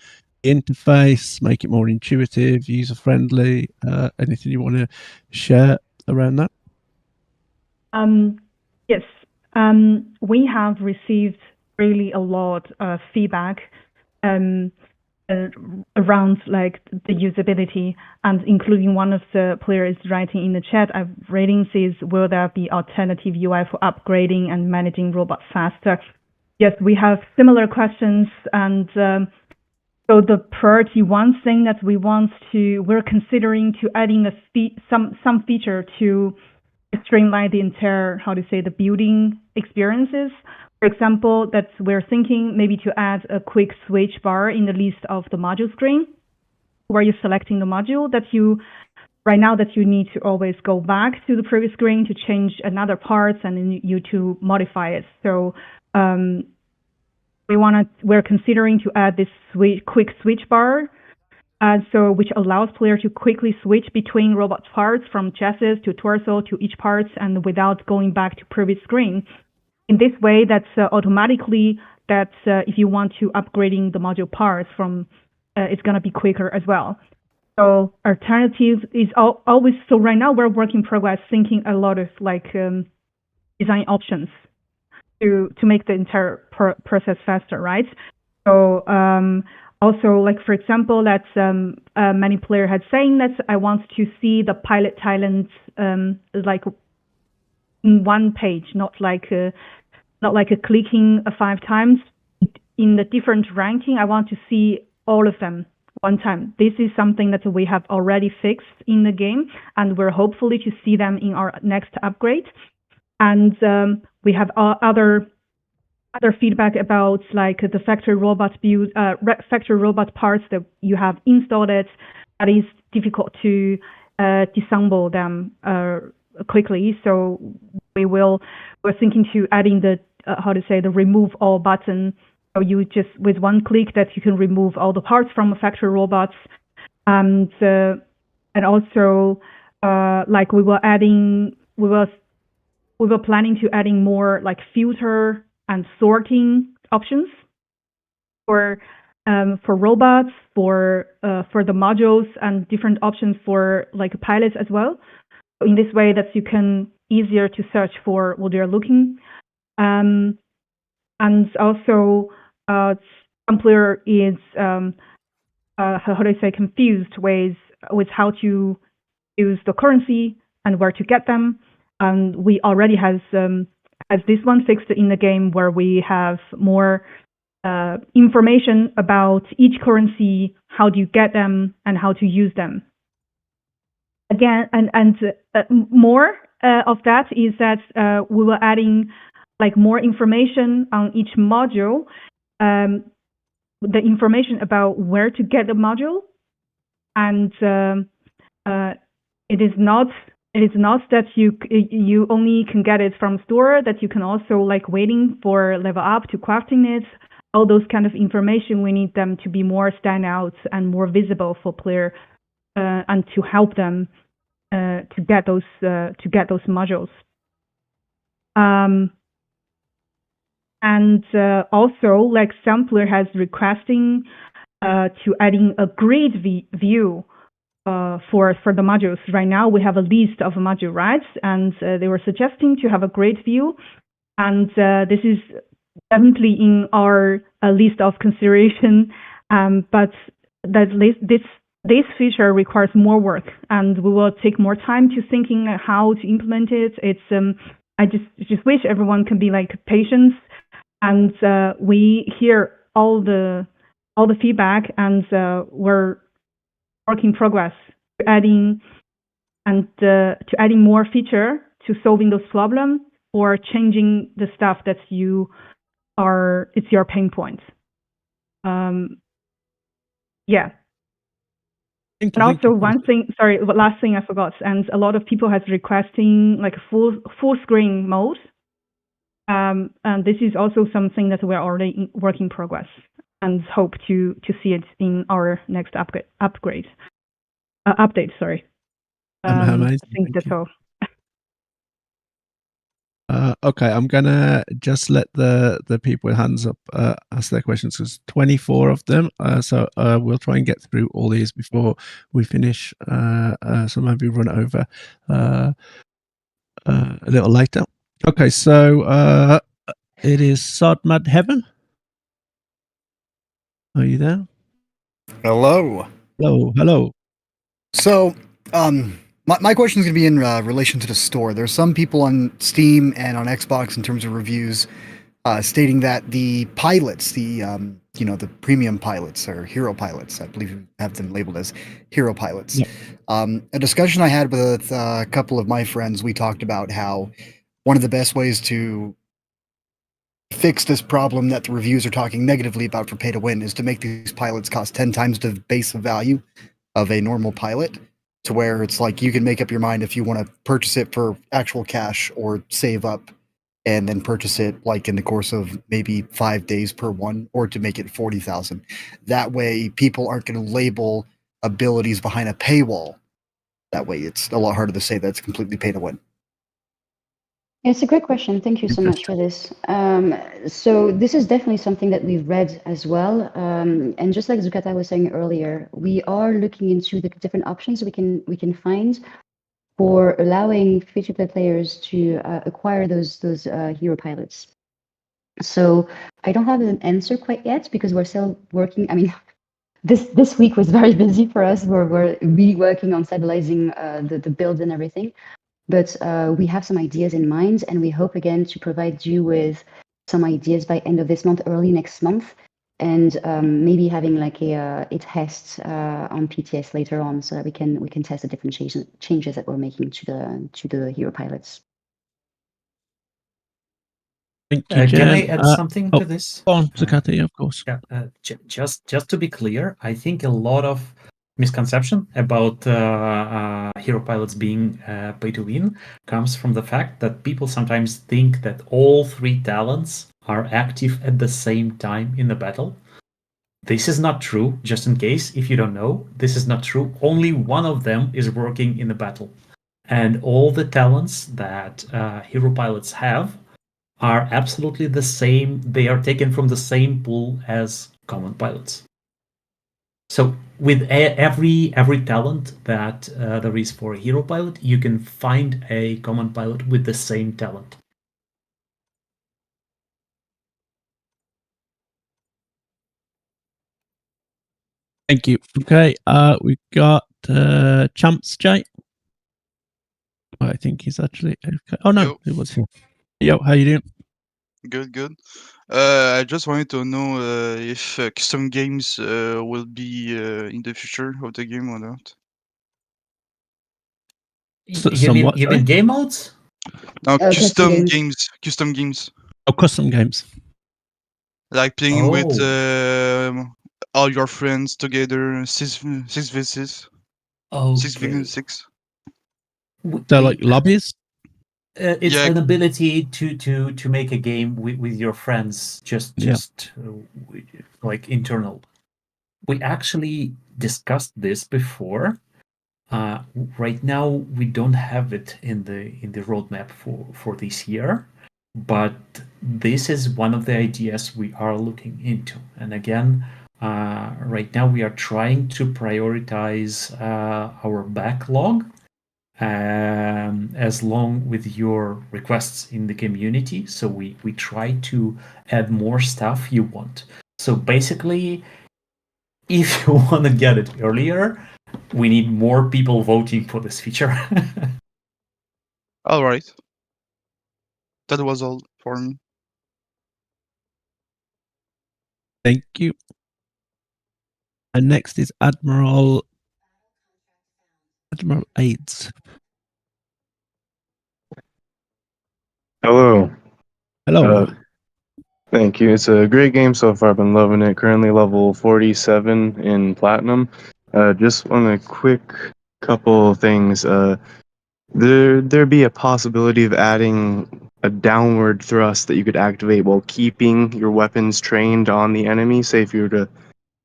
the interface, make it more intuitive, user friendly? Anything you want to share around that? Yes, we have received really a lot of feedback around like the usability, and including one of the players writing in the chat, I've reading says, will there be alternative UI for upgrading and managing robots faster? Yes, we have similar questions, and so the priority one thing that we're considering to adding some feature to streamline the entire, how to say, the building experiences. For example, that we're thinking maybe to add a quick switch bar in the list of the module screen, where you're selecting the module that you need to always go back to the previous screen to change another part and then you to modify it. So we're considering to add this quick switch bar, so which allows players to quickly switch between robot parts from chassis to torso to each part, and without going back to previous screen. In this way, that's automatically that if you want to upgrading the module parts from, it's going to be quicker as well. So alternative is always, so right now we're work in progress, thinking a lot of like design options to make the entire process faster, right? So also, like for example, that many players had saying that I want to see the pilot talents like in one page, not like a clicking 5 times in the different ranking. I want to see all of them one time. This is something that we have already fixed in the game, and we're hopefully to see them in our next upgrade. And we have other feedback about like the factory robot build, factory robot parts that you have installed it, that is difficult to disassemble them quickly. So we're thinking to adding the how to say, the remove all button. So you just with one click that you can remove all the parts from factory robots, and also like we were planning to adding more like filter and sorting options for robots, for the modules, and different options for like pilots as well. So in this way, that you can easier to search for what they're looking. And also, some player is how do I say, confused with how to use the currency and where to get them. And we already has this one fixed in the game, where we have more information about each currency, how do you get them, and how to use them. Again, and more of that is that we were adding like more information on each module, the information about where to get the module, and it is not that you only can get it from store, that you can also like waiting for level up to crafting it. All those kind of information, we need them to be more stand out and more visible for player, and to help them to get those modules. And also, like some player has requesting to adding a grid view for the modules. Right now, we have a list of module rights, and they were suggesting to have a grid view. And this is definitely in our list of consideration, but that this feature requires more work, and we will take more time to thinking how to implement it. It's I just wish everyone can be like patient, and we hear all the feedback, and we're work in progress to adding more feature to solving those problems or changing the stuff that it's your pain point. Yeah. And also last thing I forgot, and a lot of people has requesting like a full screen mode. And this is also something that we're already in work in progress, and hope to see it in our next update. Sorry. I think that's all. Okay, I'm gonna just let the people with hands up ask their questions. There's 24 of them, so we'll try and get through all these before we finish. So maybe run over a little later. Okay, so it is Sodmad Heaven. Are you there? Hello. Hello. So, my question is going to be in relation to the store. There's some people on Steam and on Xbox in terms of reviews stating that the pilots, the premium pilots or hero pilots, I believe you have them labeled as hero pilots. Yeah. A discussion I had with a couple of my friends, we talked about how one of the best ways to fix this problem that the reviews are talking negatively about for pay to win is to make these pilots cost 10 times the base of value of a normal pilot, to where it's like you can make up your mind if you want to purchase it for actual cash or save up and then purchase it like in the course of maybe 5 days per one, or to make it 40,000. That way people aren't going to label abilities behind a paywall. That way it's a lot harder to say that it's completely pay to win. It's a great question. Thank you so much for this. So this is definitely something that we've read as well. And just like Zukata was saying earlier, we are looking into the different options we can find for allowing free-to-play players to acquire those hero pilots. So I don't have an answer quite yet because we're still working. I mean, this week was very busy for us. We're really working on stabilizing the build and everything. But we have some ideas in mind, and we hope again to provide you with some ideas by end of this month, early next month, and maybe having like a test on PTS later on, so that we can test the different changes that we're making to the hero pilots. Thank you, Can I add something to this? Go on, Zakati, of course. Yeah, just to be clear, I think a lot of misconception about hero pilots being pay to win comes from the fact that people sometimes think that all 3 talents are active at the same time in the battle. This is not true. Just in case, if you don't know, this is not true. Only one of them is working in the battle. And all the talents that hero pilots have are absolutely the same. They are taken from the same pool as common pilots. So with every talent that there is for a hero pilot, you can find a common pilot with the same talent. Thank you. Okay, we've got Champs J. I think he's actually okay. Oh no, it was here. Yo, how you doing? Good. I just wanted to know if custom games will be in the future of the game or not. You mean game modes? No, custom games. Custom games. Oh, custom games. Like playing with all your friends together, 6v6. Oh, 6v6. So like lobbies? It's an ability to make a game with your friends, just like internal. We actually discussed this before. Right now, we don't have it in the roadmap for this year, but this is one of the ideas we are looking into. And again, right now we are trying to prioritize our backlog as long with your requests in the community. So we try to add more stuff you want. So basically, if you want to get it earlier, we need more people voting for this feature. All right. That was all for me. Thank you. And next is Admiral AIDS. Hello. Hello. Thank you. It's a great game so far. I've been loving it. Currently level 47 in Platinum. Just on a quick couple things. There be a possibility of adding a downward thrust that you could activate while keeping your weapons trained on the enemy. Say if you were to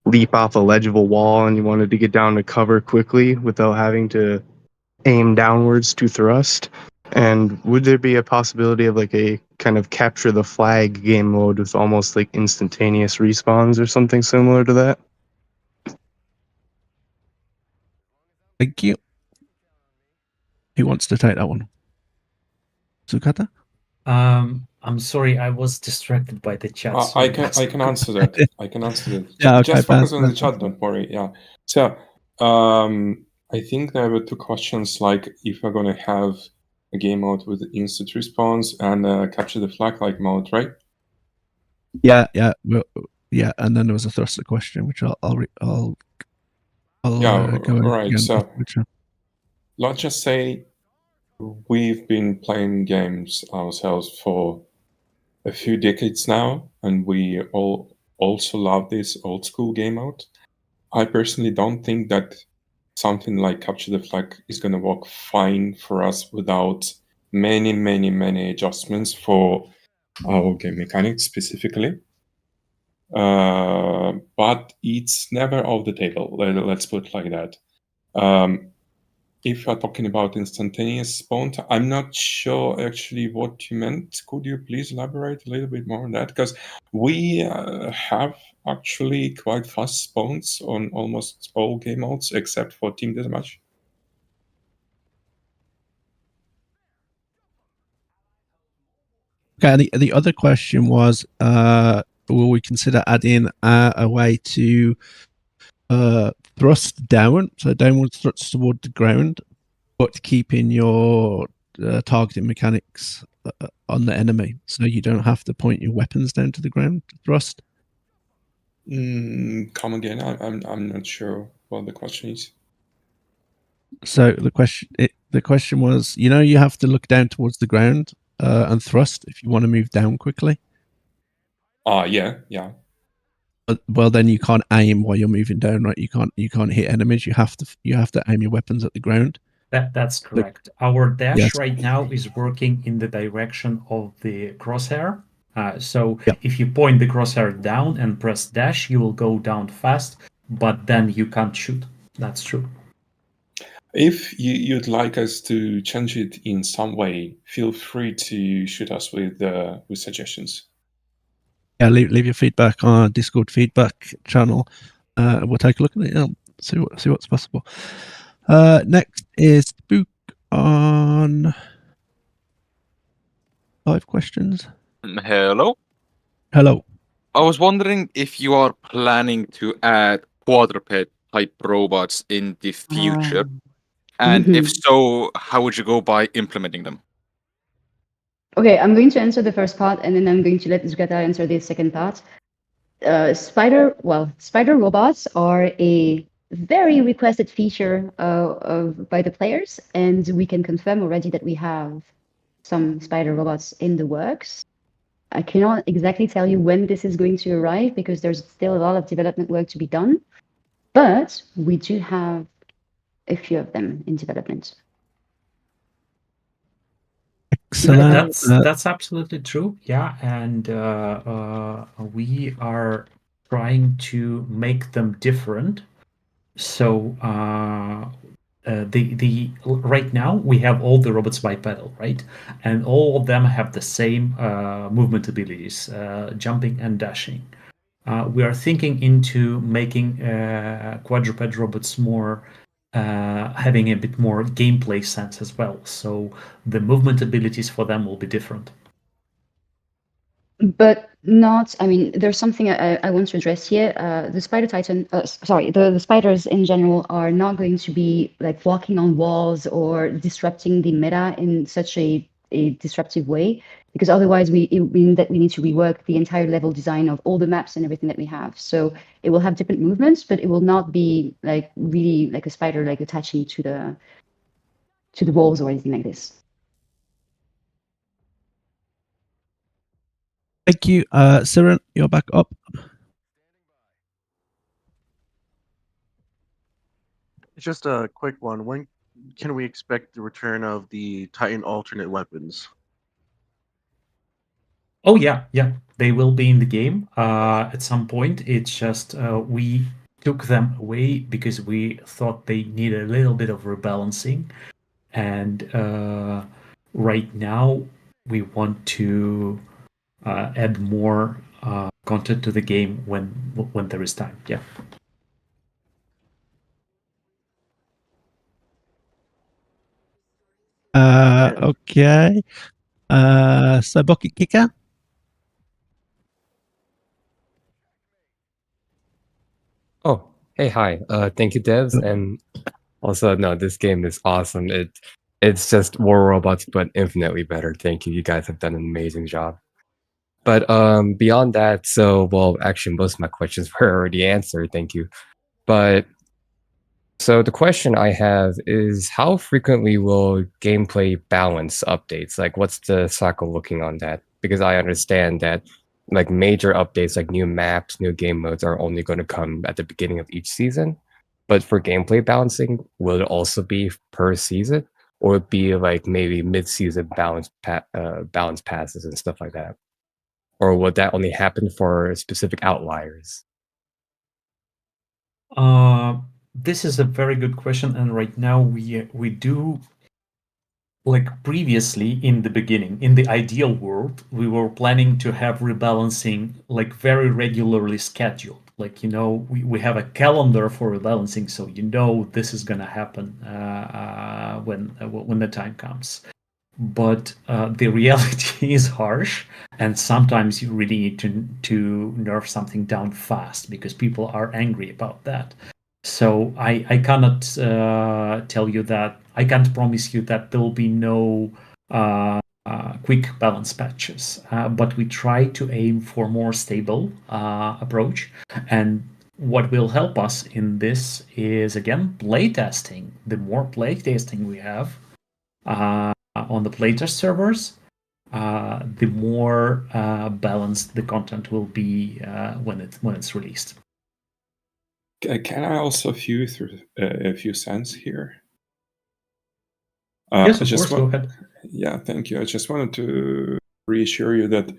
leap off a ledge of a wall and you wanted to get down to cover quickly without having to aim downwards to thrust. And would there be a possibility of like a kind of capture the flag game mode with almost like instantaneous respawns or something similar to that? Thank you. Who wants to take that one? Sukata? I'm sorry, I was distracted by the chat. I can answer that. I can answer that. Yeah, okay, Just focus on the pass. chat, don't worry. Yeah. So, I think there were two questions, like if we're going to have a game mode with instant response and capture the flag like mode, right? Yeah, yeah, and then there was a thruster question, which I'll Yeah, go over right. again. So, let's just say we've been playing games ourselves for a few decades now, and we all also love this old school game mode. I personally don't think that something like Capture the Flag is going to work fine for us without many adjustments for our game mechanics specifically. But it's never off the table. Let's put it like that. If you're talking about instantaneous spawn, I'm not sure actually what you meant. Could you please elaborate a little bit more on that? Because we have actually quite fast spawns on almost all game modes except for Team Deathmatch. Okay, the other question was, will we consider adding a way to thrust down, so downward thrust toward the ground, but keeping your targeting mechanics on the enemy, so you don't have to point your weapons down to the ground to thrust? Come again? I'm not sure what the question is. So the question was, you have to look down towards the ground and thrust if you want to move down quickly. Yeah. Well, then you can't aim while you're moving down, right? You can't hit enemies. You have to aim your weapons at the ground. That's correct. Our dash right now is working in the direction of the crosshair. So if you point the crosshair down and press dash, you will go down fast, but then you can't shoot. That's true. If you'd like us to change it in some way, feel free to shoot us with suggestions. Yeah, leave your feedback on our Discord feedback channel. We'll take a look at it. See what's possible. Next is Spook on 5 questions. Hello. Hello. I was wondering if you are planning to add quadruped type robots in the future, and if so, how would you go by implementing them? Okay, I'm going to answer the first part, and then I'm going to let Zugata answer the second part. Spider robots are a very requested feature by the players, and we can confirm already that we have some spider robots in the works. I cannot exactly tell you when this is going to arrive because there's still a lot of development work to be done, but we do have a few of them in development. Excellent. That's absolutely true. Yeah, and we are trying to make them different. So right now we have all the robots bipedal, right? And all of them have the same movement abilities, jumping and dashing. We are thinking into making quadruped robots more having a bit more gameplay sense as well. So the movement abilities for them will be different. But not, I mean, there's something I want to address here. The Spider Titan, sorry, the spiders in general are not going to be like walking on walls or disrupting the meta in such a disruptive way, because otherwise it would mean that we need to rework the entire level design of all the maps and everything that we have. So it will have different movements, but it will not be like really like a spider like attaching to the walls or anything like this. Thank you. Siren, you're back up. Just a quick one. When can we expect the return of the Titan alternate weapons? Oh yeah, they will be in the game at some point. It's just we took them away because we thought they need a little bit of rebalancing, and right now we want to add more content to the game when there is time. Yeah. Okay. So Bucket Kicker. Oh, hey, hi. Thank you, devs, and also no, this game is awesome. It's just War Robots, but infinitely better. Thank you. You guys have done an amazing job. But beyond that, well, actually, most of my questions were already answered. Thank you. But so the question I have is, how frequently will gameplay balance updates? Like, what's the cycle looking on that? Because I understand that like major updates, like new maps, new game modes, are only going to come at the beginning of each season. But for gameplay balancing, will it also be per season, or would it be like maybe mid-season balance passes and stuff like that? Or would that only happen for specific outliers? This is a very good question, and right now we do, like previously in the beginning, in the ideal world, we were planning to have rebalancing like very regularly scheduled. Like, you know, we have a calendar for rebalancing, so you know this is gonna happen when the time comes. But the reality is harsh, and sometimes you really need to nerf something down fast because people are angry about that. So I cannot tell you that. I can't promise you that there will be no quick balance patches, but we try to aim for more stable approach. And what will help us in this is, again, playtesting. The more playtesting we have on the playtest servers, the more balanced the content will be when it's released. Can I also view through a few cents here? Yes, of course. Go ahead. Yeah, thank you. I just wanted to reassure you that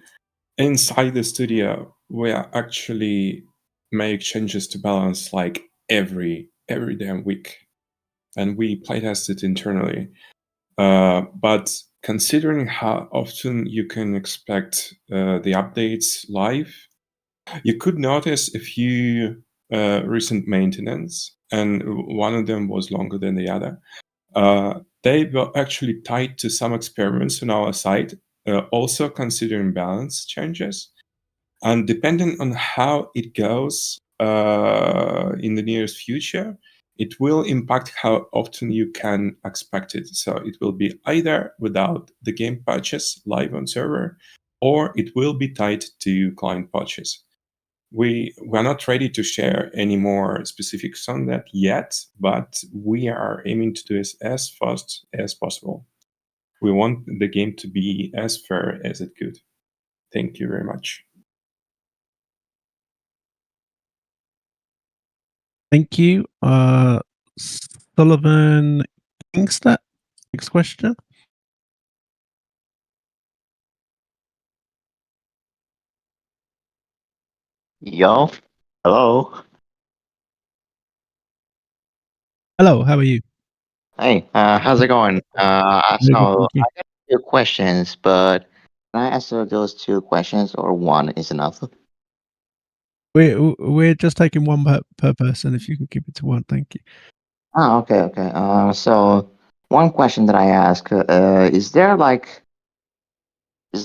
inside the studio, we actually make changes to balance like every damn week, and we playtest it internally. But considering how often you can expect the updates live, you could notice a few recent maintenance, and one of them was longer than the other. They were actually tied to some experiments on our side, also considering balance changes. And depending on how it goes in the nearest future, it will impact how often you can expect it. So it will be either without the game patches live on server, or it will be tied to client patches. We're not ready to share any more specifics on that yet, but we are aiming to do this as fast as possible. We want the game to be as fair as it could. Thank you very much. Thank you. Sullivan Kingster, next question. Yo, hello. Hello, how are you? Hey, how's it going? Very good, So thank you. I got 2 questions, but can I answer those 2 questions or one is enough? We're just taking one per person. If you could keep it to one, thank you. Oh, okay. So one question that I ask, is there like a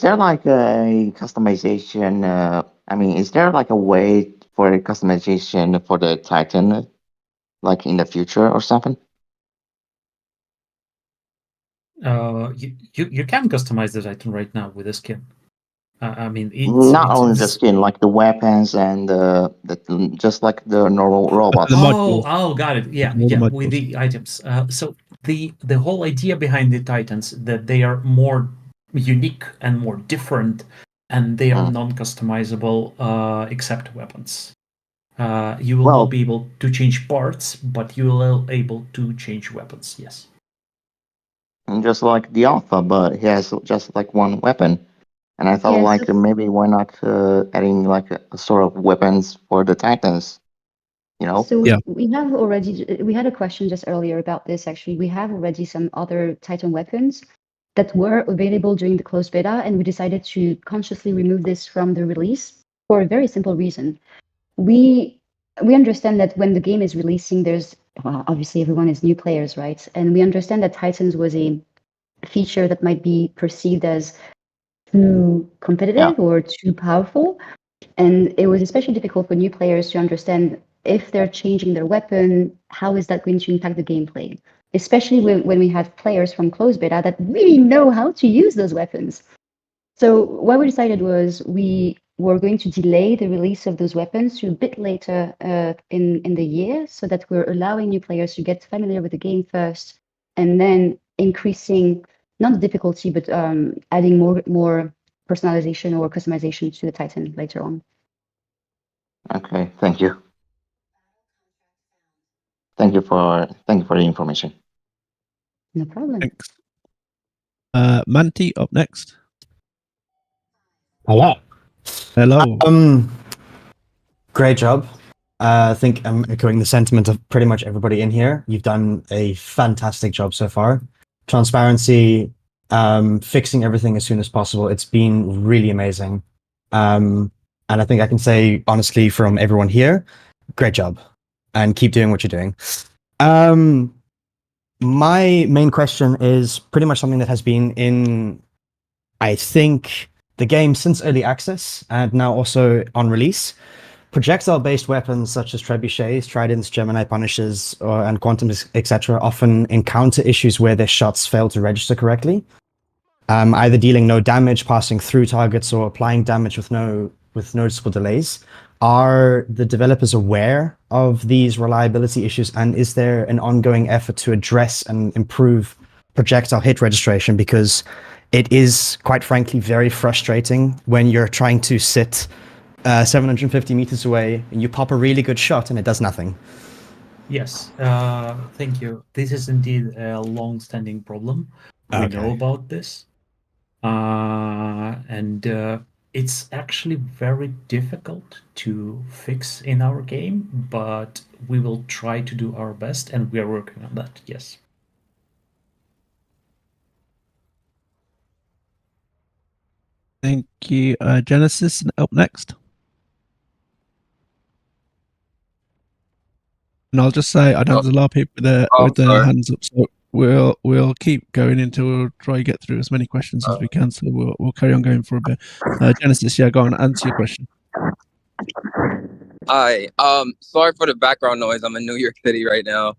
customization? I mean, is there like a way for a customization for the Titan, like in the future or something? You can customize the Titan right now with a skin. I mean, Not only the skin, like the weapons and the just like the normal robots. Oh, got it. Yeah, with the items. So the whole idea behind the Titans that they are more unique and more different, and they are non-customizable except weapons. You will not be able to change parts, but you will be able to change weapons. Yes. And just like the Alpha, but he has just like one weapon. And I thought, Yeah, like, so- maybe why not adding like a sort of weapons for the Titans? You know? So we have already, we had a question just earlier about this actually. We have already some other Titan weapons that were available during the closed beta, and we decided to consciously remove this from the release for a very simple reason. We understand that when the game is releasing, there's obviously everyone is new players, right? And we understand that Titans was a feature that might be perceived as too competitive or too powerful. And it was especially difficult for new players to understand if they're changing their weapon, how is that going to impact the gameplay? Especially when we have players from closed beta that really know how to use those weapons. So what we decided was we were going to delay the release of those weapons to a bit later in the year, so that we're allowing new players to get familiar with the game first, and then increasing not the difficulty, but adding more personalization or customization to the Titan later on. Okay, thank you. Thank you for the information. No problem. Thanks. Manti up next. Hello. Hello. Great job. I think I'm echoing the sentiment of pretty much everybody in here. You've done a fantastic job so far. Transparency, fixing everything as soon as possible. It's been really amazing. And I think I can say honestly from everyone here, great job. And keep doing what you're doing. My main question is pretty much something that has been in, I think, the game since early access and now also on release. Projectile-based weapons such as trebuchets, tridents, Gemini punishers, and quantums, etc., often encounter issues where their shots fail to register correctly, either dealing no damage, passing through targets, or applying damage with noticeable delays. Are the developers aware of these reliability issues, and is there an ongoing effort to address and improve projectile hit registration? Because it is, quite frankly, very frustrating when you're trying to sit 750 meters away and you pop a really good shot and it does nothing. Yes, thank you. This is indeed a long-standing problem. We know about this. And it's actually very difficult to fix in our game, but we will try to do our best, and we are working on that, yes. Thank you. Genesis up next. And I'll just say, I know there's a lot of people there with their hands up, so we'll keep going until we'll try to get through as many questions as we can. So we'll carry on going for a bit. Genesis, yeah, go on, answer your question. Hi. Sorry for the background noise. I'm in New York City right now,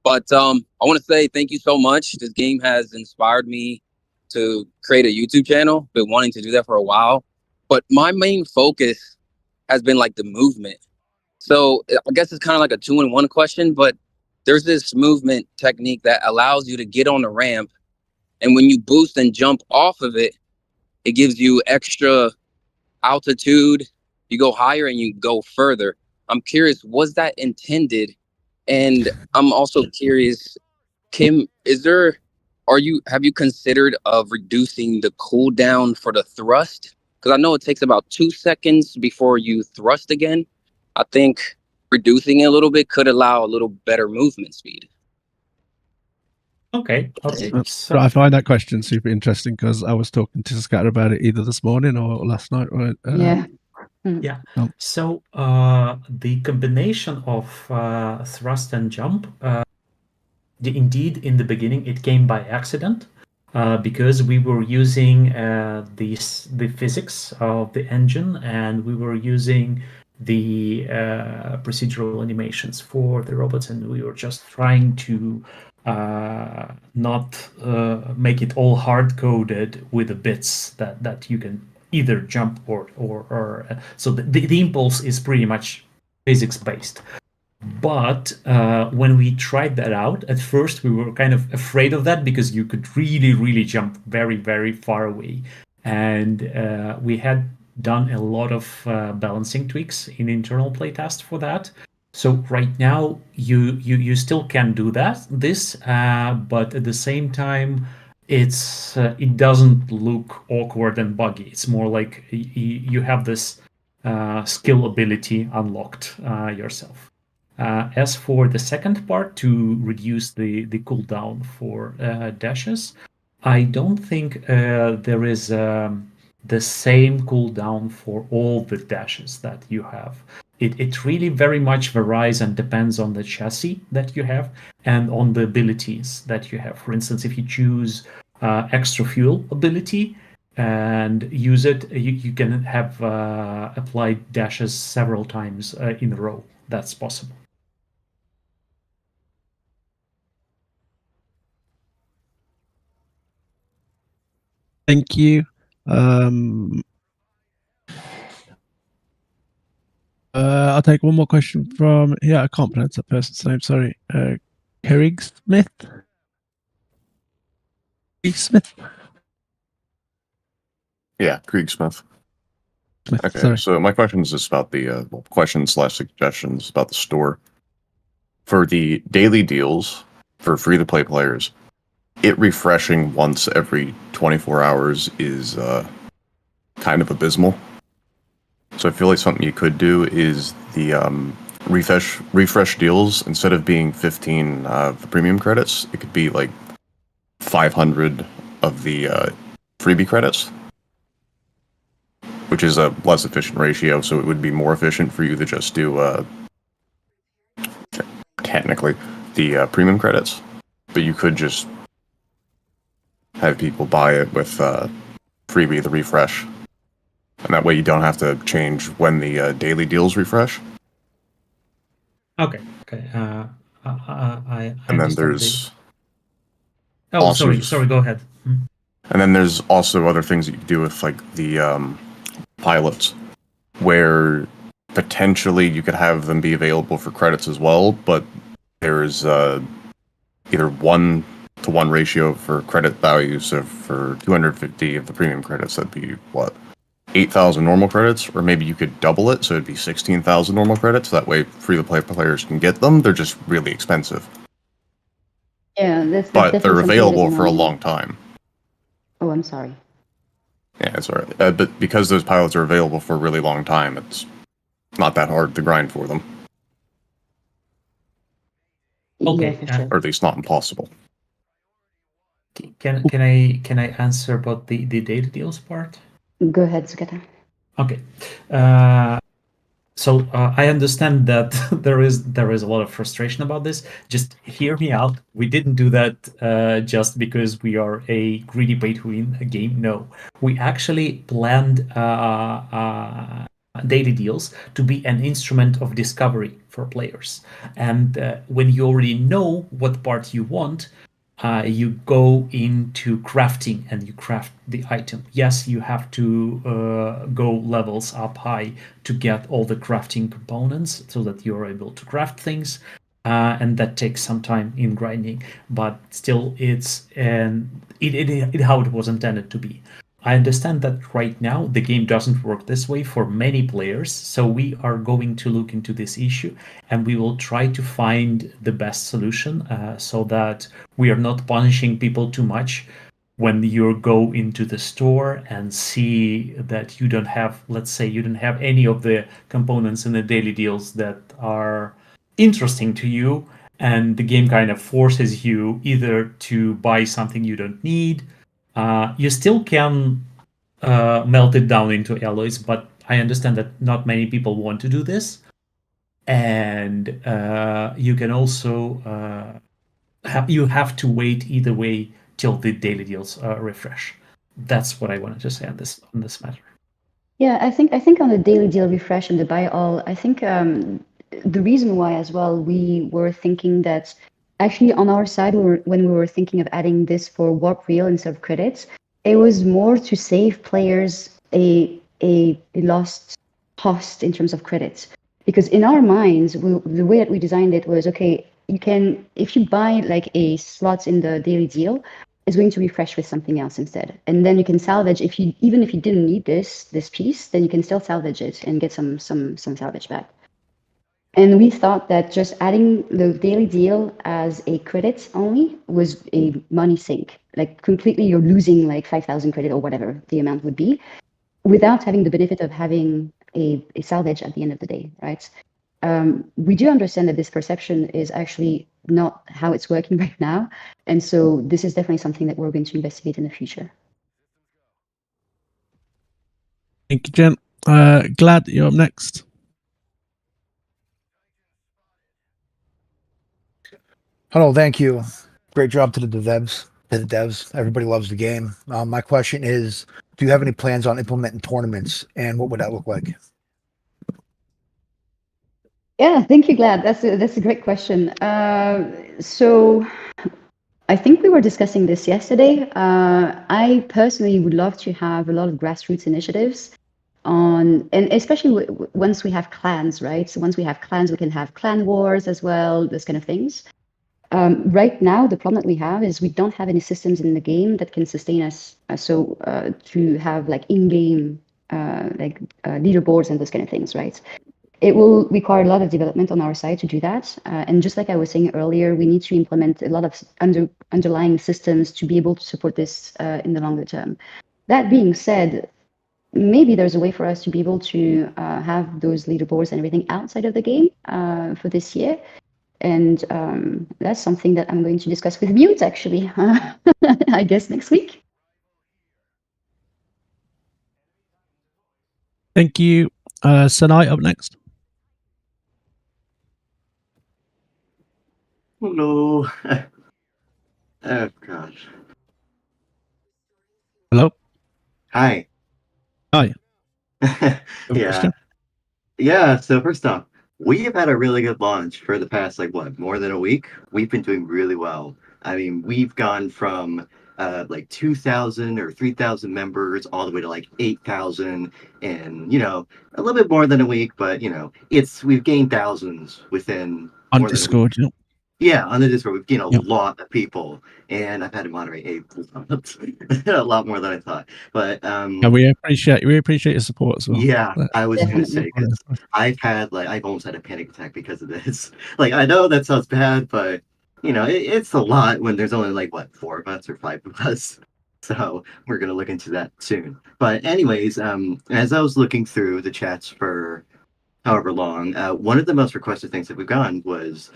but I want to say thank you so much. This game has inspired me to create a YouTube channel. Been wanting to do that for a while, but my main focus has been like the movement. So I guess it's kind of like a 2-in-1 question, but there's this movement technique that allows you to get on the ramp, and when you boost and jump off of it, it gives you extra altitude. You go higher and you go further. I'm curious, was that intended? And I'm also curious, Kim, have you considered of reducing the cooldown for the thrust? Because I know it takes about 2 seconds before you thrust again. I think reducing it a little bit could allow a little better movement speed. Okay. So I find that question super interesting because I was talking to Scatter about it either this morning or last night. Right? Yeah. Yeah. So the combination of thrust and jump, indeed, in the beginning, it came by accident because we were using the physics of the engine, and we were using the procedural animations for the robots, and we were just trying to not make it all hard-coded with the bits that you can either jump or so the impulse is pretty much physics based. But when we tried that out, at first we were kind of afraid of that because you could really jump very, very far away. And we had done a lot of balancing tweaks in internal playtest for that. So right now you still can do this, but at the same time, it doesn't look awkward and buggy. It's more like you have this skill ability unlocked yourself. As for the second part, to reduce the cooldown for dashes, I don't think there is the same cooldown for all the dashes that you have. It really very much varies and depends on the chassis that you have and on the abilities that you have. For instance, if you choose extra fuel ability and use it, you can have applied dashes several times in a row. That's possible. Thank you. I'll take one more question from I can't pronounce that person's name. Sorry, Kerig Smith. Smith. Yeah, Krieg Smith. Okay, sorry. so my question is just about the questions/suggestions about the store. For the daily deals for free-to-play players, it refreshing once every 24 hours is kind of abysmal. So I feel like something you could do is the refresh deals, instead of being 15 of the premium credits, it could be like 500 of the freebie credits, which is a less efficient ratio, so it would be more efficient for you to just do technically the premium credits, but you could just have people buy it with freebie, the refresh, and that way you don't have to change when the daily deals refresh. Okay. And then there's sorry, go ahead. And then there's also other things that you can do with like the pilots, where potentially you could have them be available for credits as well, but there's either 1-to-1 ratio for credit value. So for 250 of the premium credits, that'd be what, 8,000 normal credits, or maybe you could double it, so it'd be 16,000 normal credits. That way, free-to-play players can get them. They're just really expensive, Yeah, that's but definitely they're something available that for a I- long time. Oh, I'm sorry. Yeah, it's alright. But because those pilots are available for a really long time, it's not that hard to grind for them, Okay. or at least not impossible. Can I answer about the data deals part? Go ahead, Sugata. Okay. So I understand that there is a lot of frustration about this. Just hear me out. We didn't do that just because we are a greedy pay-to-win game. No, we actually planned daily deals to be an instrument of discovery for players. And when you already know what part you want, you go into crafting and you craft the item. Yes, you have to go levels up high to get all the crafting components so that you're able to craft things, and that takes some time in grinding. But still, it's how it was intended to be. I understand that right now the game doesn't work this way for many players, so we are going to look into this issue and we will try to find the best solution so that we are not punishing people too much when you go into the store and see that you don't have, let's say, you don't have any of the components in the daily deals that are interesting to you, and the game kind of forces you either to buy something you don't need. You still can melt it down into alloys, but I understand that not many people want to do this, and you can also you have to wait either way till the daily deals refresh. That's what I wanted to say on this matter. Yeah, I think on the daily deal refresh and the buy all, I think the reason why as well we were thinking that actually on our side when we were thinking of adding this for warp wheel instead of credits, it was more to save players a lost cost in terms of credits. Because in our minds, the way that we designed it was, okay, you can, if you buy like a slot in the daily deal, it's going to refresh with something else instead. And then you can salvage, even if you didn't need this piece, then you can still salvage it and get some salvage back. And we thought that just adding the daily deal as a credit only was a money sink. Like completely you're losing like 5,000 credit or whatever the amount would be, without having the benefit of having a salvage at the end of the day, right? We do understand that this perception is actually not how it's working right now. And so this is definitely something that we're going to investigate in the future. Thank you, Jen. Glad you're up next. Hello, thank you. Great job to the devs. Everybody loves the game. My question is, do you have any plans on implementing tournaments, and what would that look like? Yeah, thank you, Glad. That's a great question. So I think we were discussing this yesterday. I personally would love to have a lot of grassroots initiatives and especially once we have clans, right? So once we have clans, we can have clan wars as well, those kind of things. Right now, the problem that we have is we don't have any systems in the game that can sustain us. To have like in-game leaderboards and those kind of things, right? It will require a lot of development on our side to do that. And just like I was saying earlier, we need to implement a lot of underlying systems to be able to support this in the longer term. That being said, maybe there's a way for us to be able to have those leaderboards and everything outside of the game for this year. And that's something that I'm going to discuss with Mute, actually, I guess next week. Thank you. Sanai up next. Hello. Oh, gosh. Hello. Hi. Hi. Yeah. Yeah, so first off, we have had a really good launch for the past, more than a week. We've been doing really well. I mean, we've gone from 2,000 or 3,000 members all the way to 8,000 in, a little bit more than a week, but, we've gained thousands within On more than a week. Discord, yeah. Yeah, on the Discord, we've gained a lot of people, and I've had to moderate a lot more than I thought. But Yeah, we appreciate your support as well. yeah, I was gonna say, 'cause I've almost had a panic attack because of this. I know that sounds bad, but it's a lot when there's only 4 of us or 5 of us. So we're gonna look into that soon. But anyways, as I was looking through the chats for however long, one of the most requested things that we've gotten was,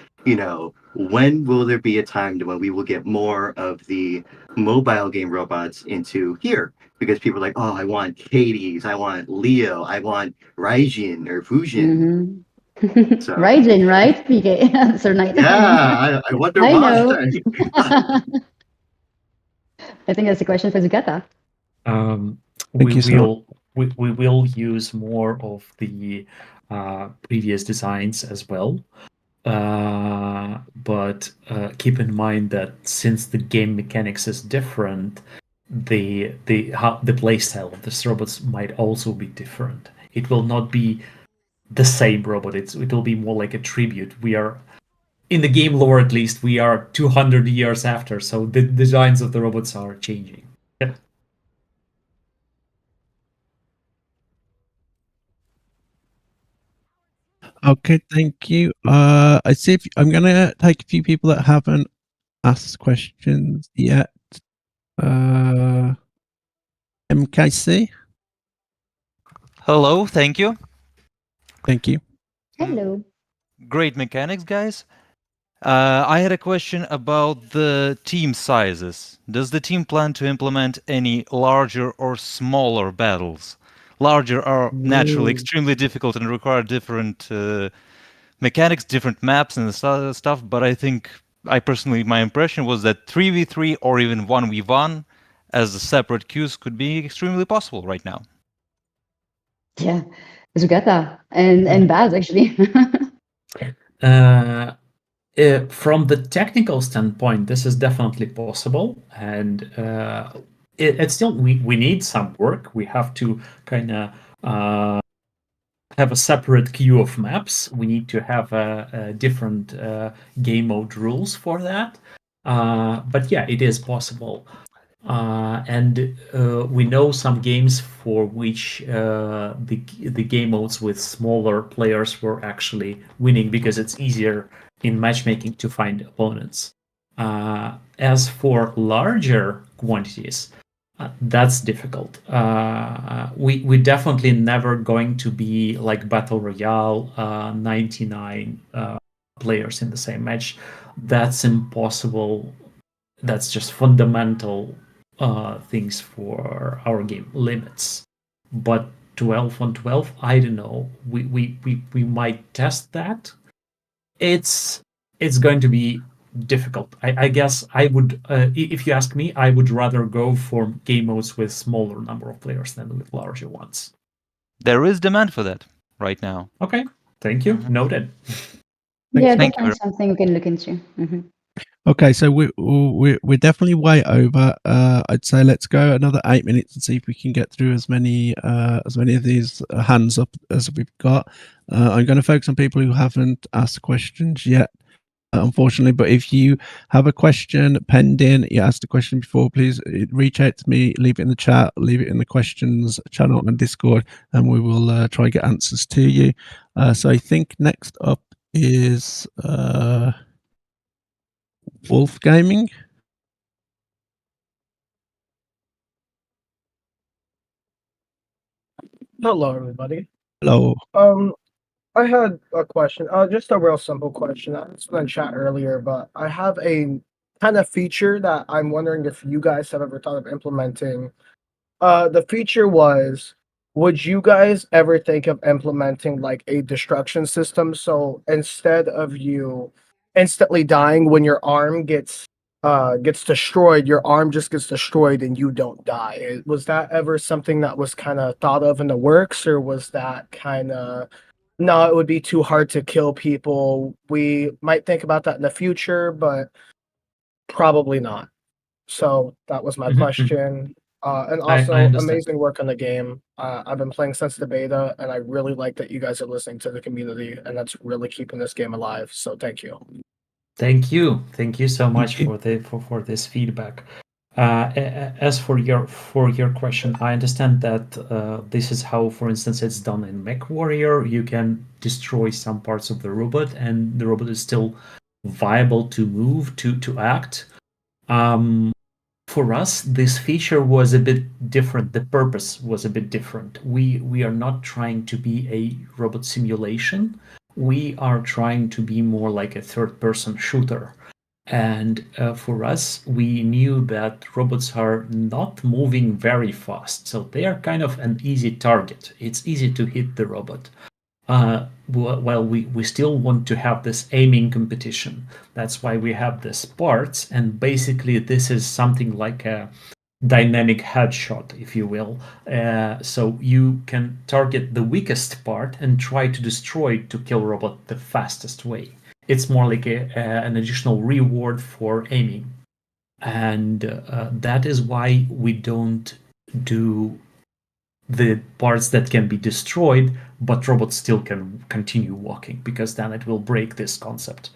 when will there be a time when we will get more of the mobile game robots into here? Because people are like, oh, I want Hades, I want Leo, I want Raijin or Fujin. So, Raijin, right? PK. Sir Knight. yeah, I wonder I why. know. I think that's a question for Zugata. We will use more of the previous designs as well. But keep in mind that since the game mechanics is different, the playstyle of these robots might also be different. It will not be the same robot. It will be more like a tribute. We are, in the game lore at least, we are 200 years after, so the designs of the robots are changing. Yeah. Okay, thank you. I see if I'm gonna take a few people that haven't asked questions yet. MKC. Hello, thank you. Thank you. Hello. Great mechanics, guys. I had a question about the team sizes. Does the team plan to implement any larger or smaller battles? larger are naturally Ooh. extremely difficult and require different mechanics, different maps and stuff. But I think my impression was that 3v3 or even 1v1 as a separate queues could be extremely possible right now. Yeah, Zugata and Baz actually. From the technical standpoint, this is definitely possible, and it's still we need some work. We have to kind of have a separate queue of maps. We need to have a different game mode rules for that. But yeah, it is possible. And we know some games for which the game modes with smaller players were actually winning because it's easier in matchmaking to find opponents. As for larger quantities, that's difficult. We definitely never going to be like Battle Royale, 99 players in the same match. That's impossible. That's just fundamental things for our game limits. But 12 on 12, I don't know. We might test that. It's going to be difficult. I guess I would, if you ask me, I would rather go for game modes with smaller number of players than with larger ones. There is demand for that right now. Okay, thank you. Noted. Yeah, Thank you definitely something we can look into. Okay, so we're definitely way over. I'd say let's go another 8 minutes and see if we can get through as many of these hands up as we've got. I'm going to focus on people who haven't asked questions yet, unfortunately. But if you have a question pending, you asked a question before, please reach out to me, leave it in the chat, leave it in the questions channel on Discord, and we will try and get answers to you. So I think next up is Wolf Gaming. Hello, everybody. Hello. I had a question. Just a real simple question. I was in chat earlier, but I have a kind of feature that I'm wondering if you guys have ever thought of implementing. The feature was, would you guys ever think of implementing like a destruction system? So instead of you instantly dying when your arm gets destroyed, your arm just gets destroyed and you don't die. Was that ever something that was kind of thought of in the works, or was that kind of no, it would be too hard to kill people? We might think about that in the future, but probably not. So that was my question. And also, I understand. amazing work on the game. I've been playing since the beta, and I really like that you guys are listening to the community, and that's really keeping this game alive. So thank you. Thank you so much for this feedback. As for your question, I understand that this is how, for instance, it's done in MechWarrior. You can destroy some parts of the robot, and the robot is still viable to move, to act. For us, this feature was a bit different. The purpose was a bit different. We are not trying to be a robot simulation. We are trying to be more like a third-person shooter. And for us, we knew that robots are not moving very fast, so they are kind of an easy target. It's easy to hit the robot. While we still want to have this aiming competition. That's why we have these parts, and basically this is something like a dynamic headshot, if you will. So you can target the weakest part and try to destroy it to kill robot the fastest way. It's more like an additional reward for aiming. And that is why we don't do the parts that can be destroyed, but robots still can continue walking, because then it will break this concept.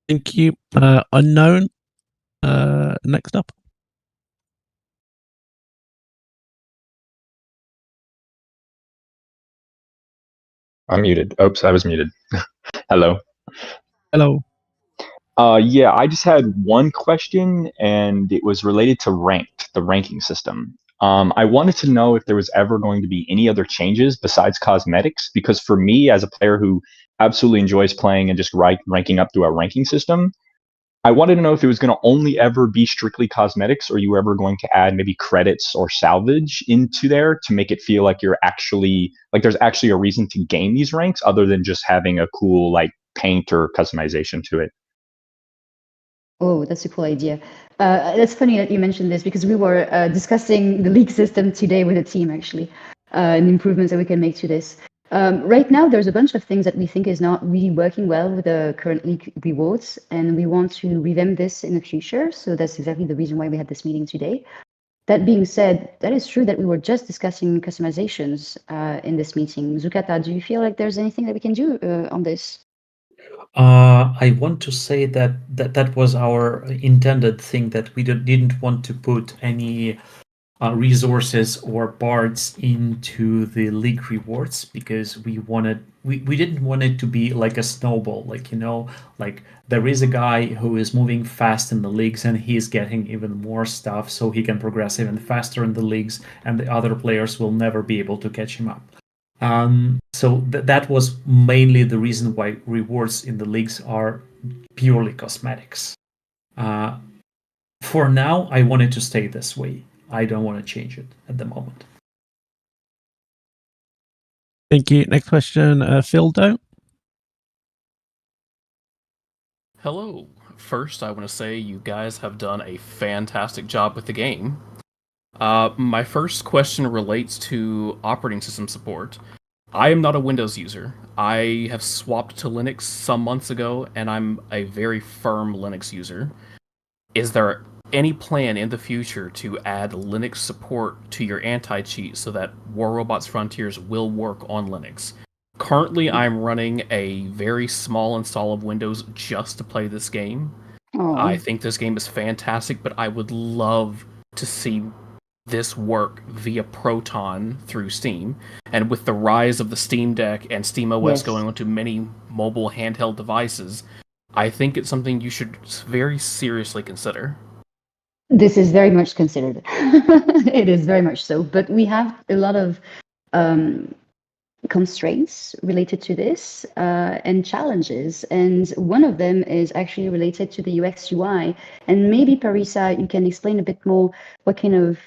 Thank you. Unknown. Next up. I'm muted. Oops, I was muted. Hello. Hello. Yeah, I just had one question, and it was related to ranked, the ranking system. I wanted to know if there was ever going to be any other changes besides cosmetics, because for me, as a player who absolutely enjoys playing and just ranking up through our ranking system, I wanted to know if it was going to only ever be strictly cosmetics, or you were ever going to add maybe credits or salvage into there to make it feel like you're actually like there's actually a reason to gain these ranks other than just having a cool like paint or customization to it. Oh, that's a cool idea. That's funny that you mentioned this because we were discussing the league system today with the team actually, and improvements that we can make to this. Right now, there's a bunch of things that we think is not really working well with the current league rewards, and we want to revamp this in the future. So that's exactly the reason why we had this meeting today. That being said, that is true that we were just discussing customizations in this meeting. Zukata, do you feel like there's anything that we can do on this? I want to say that was our intended thing, that we didn't want to put any resources or parts into the league rewards because we didn't want it to be like a snowball, like, you know, like there is a guy who is moving fast in the leagues and he's getting even more stuff so he can progress even faster in the leagues and the other players will never be able to catch him up. So that was mainly the reason why rewards in the leagues are purely cosmetics. For now, I want it to stay this way. I don't want to change it at the moment. Thank you. Next question, Phildo. Hello. First, I want to say you guys have done a fantastic job with the game. My first question relates to operating system support. I am not a Windows user. I have swapped to Linux some months ago, and I'm a very firm Linux user. Is there any plan in the future to add Linux support to your anti-cheat so that War Robots Frontiers will work on Linux? Currently, I'm running a very small install of Windows just to play this game. I think this game is fantastic, but I would love to see this work via Proton through Steam. And with the rise of the Steam Deck and SteamOS going onto many mobile handheld devices, I think it's something you should very seriously consider. This is very much considered. It is very much so. But we have a lot of constraints related to this and challenges. And one of them is actually related to the UX UI. And maybe, Parisa, you can explain a bit more what kind of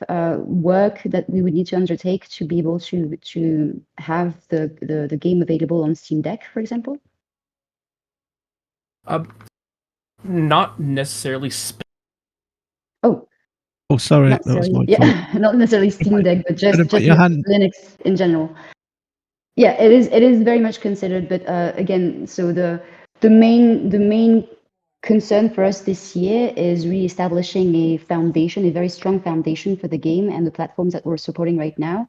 work that we would need to undertake to be able to have the game available on Steam Deck, for example? Not necessarily Oh, sorry, Not that was my necessarily, fault. yeah, not necessarily Steam Deck, but just put your hand- Linux in general. Yeah, it is very much considered, but again, so the main concern for us this year is re-establishing a foundation, a very strong foundation for the game and the platforms that we're supporting right now.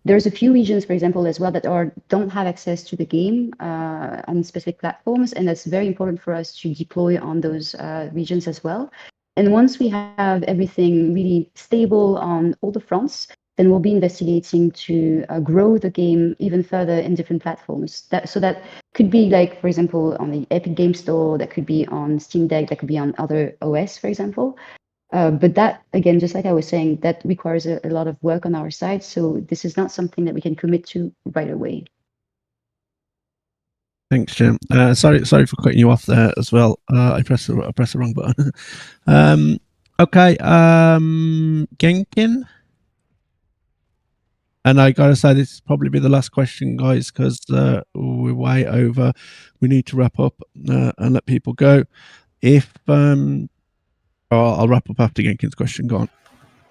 There's a few regions, for example, as well that don't have access to the game on specific platforms, and that's very important for us to deploy on those regions as well. And once we have everything really stable on all the fronts, then we'll be investigating to grow the game even further in different platforms. That could be like, for example, on the Epic Game Store, that could be on Steam Deck, that could be on other OS, for example. But that, again, just like I was saying, that requires a lot of work on our side. So this is not something that we can commit to right away. Thanks, Jim. Sorry for cutting you off there as well. I pressed the wrong button. Okay, Genkin. And I gotta say, this will probably be the last question, guys, because we're way over. We need to wrap up and let people go. I'll wrap up after Genkin's question. Go on.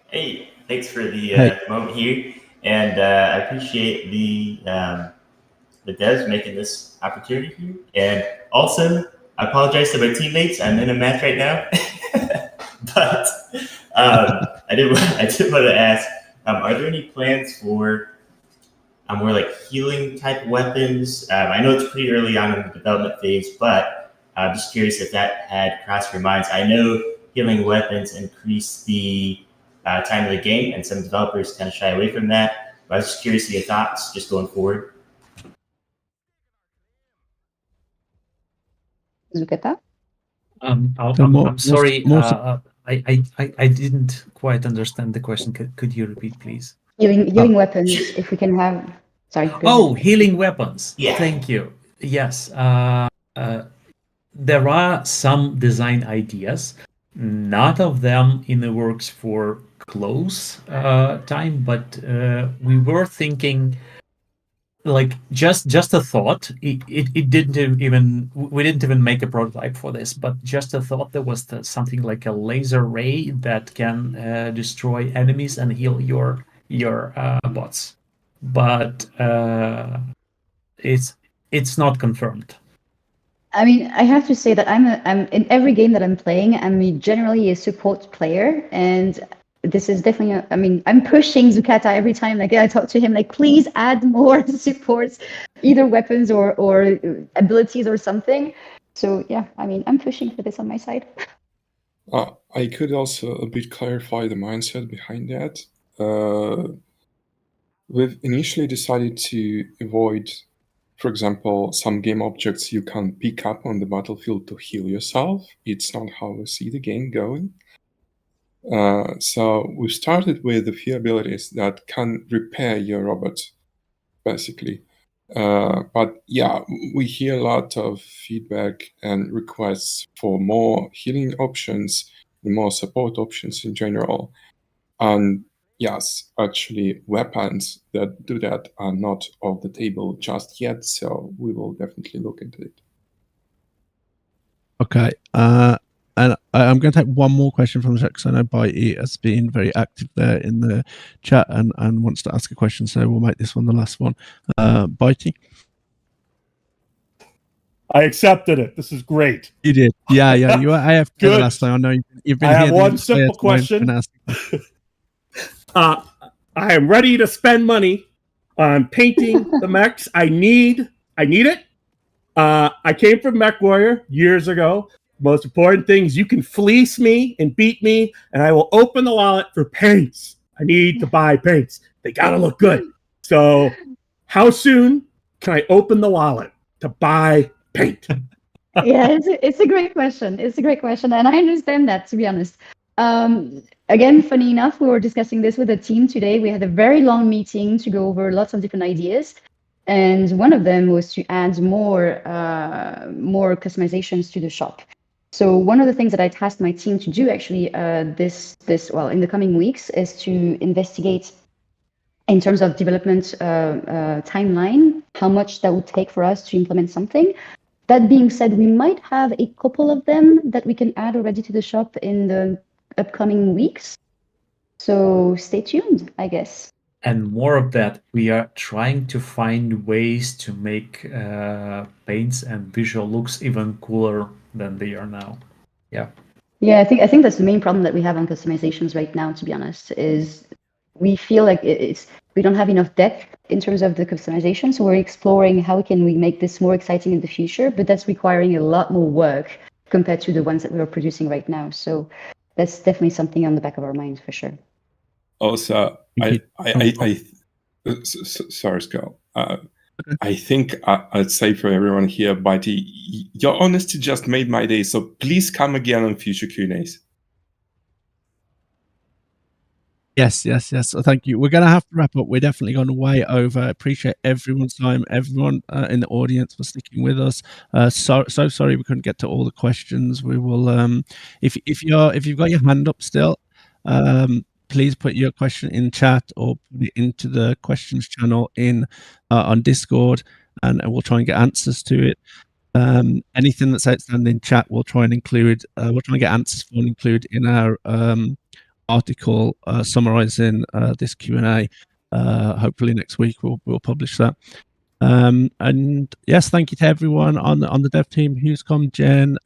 Hey, thanks for the moment here, and I appreciate the devs making this opportunity here. And also, I apologize to my teammates. I'm in a match right now, but I did want to ask: are there any plans for more like healing type weapons? I know it's pretty early on in the development phase, but I'm just curious if that had crossed your minds. I know healing weapons increase the time of the game, and some developers kind of shy away from that. But I was just curious to your thoughts just going forward. Zukata? I'm sorry. I didn't quite understand the question. Could you repeat, please? Healing weapons, if we can have... Sorry. Oh, healing weapons. Yeah. Thank you. Yes. there are some design ideas, none of them in the works for close time, but we were thinking, like, just a thought. It didn't even, we didn't even make a prototype for this, but just a thought. There was something like a laser ray that can destroy enemies and heal your bots, but it's not confirmed. I mean, I have to say that I'm in every game that I'm playing, I'm generally a support player, and this is definitely I'm pushing Zucata every time. Like, I talk to him, like, please add more supports, either weapons or abilities or something. So yeah, I'm pushing for this on my side. I could also a bit clarify the mindset behind that. We've initially decided to avoid, for example, some game objects you can pick up on the battlefield to heal yourself. It's not how we see the game going. So we started with a few abilities that can repair your robot, basically. But yeah, we hear a lot of feedback and requests for more healing options, more support options in general. And yes, actually, weapons that do that are not off the table just yet, so we will definitely look into it. Okay. And I'm going to take one more question from the chat because I know Bitey has been very active there in the chat and wants to ask a question, so we'll make this one the last one. Bitey? I accepted it. This is great. You did. Yeah. You were AFK the Good. last time. I know you've been I here. have one simple question. I am ready to spend money on painting the mechs. I need it. I came from MechWarrior years ago. Most important thing is you can fleece me and beat me, and I will open the wallet for paints. I need to buy paints. They gotta look good. So, how soon can I open the wallet to buy paint? Yeah, it's a great question. It's a great question, and I understand that, to be honest. Again, funny enough, we were discussing this with the team today. We had a very long meeting to go over lots of different ideas, and one of them was to add more customizations to the shop. So one of the things that I tasked my team to do actually in the coming weeks is to investigate in terms of development timeline, how much that would take for us to implement something. That being said, we might have a couple of them that we can add already to the shop in the upcoming weeks. So stay tuned, I guess. And more of that, we are trying to find ways to make paints and visual looks even cooler than they are now. Yeah. Yeah, I think that's the main problem that we have on customizations right now, to be honest, is we feel like we don't have enough depth in terms of the customization. So we're exploring how can we make this more exciting in the future, but that's requiring a lot more work compared to the ones that we're producing right now. So that's definitely something on the back of our minds for sure. Also, sorry, Skull. I think I'd say for everyone here, Bitey, your honesty just made my day. So please come again on future Q&As. Yes. So thank you. We're going to have to wrap up. We're definitely going way over. I appreciate everyone's time, everyone in the audience for sticking with us. So sorry we couldn't get to all the questions. We will, if you've got your hand up still, please put your question in chat or put it into the questions channel on Discord, and we'll try and get answers to it. Anything that's outstanding in chat, we'll try and include. We'll try and get answers for and include in our article summarizing this Q&A. Hopefully next week we'll publish that. And yes, thank you to everyone on the dev team: HughesCom, Jen,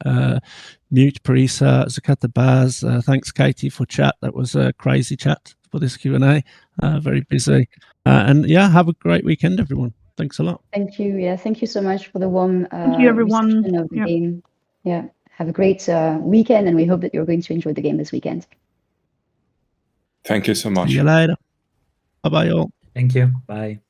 Mute, Parisa, Zucata, Baz. Thanks, Katie, for chat. That was a crazy chat for this Q&A. Very busy. And yeah, have a great weekend, everyone. Thanks a lot. Thank you. Yeah, thank you so much for the warm Thank you, everyone. reception of the game. Yeah, have a great weekend, and we hope that you're going to enjoy the game this weekend. Thank you so much. See you later. Bye-bye, all. Thank you. Bye.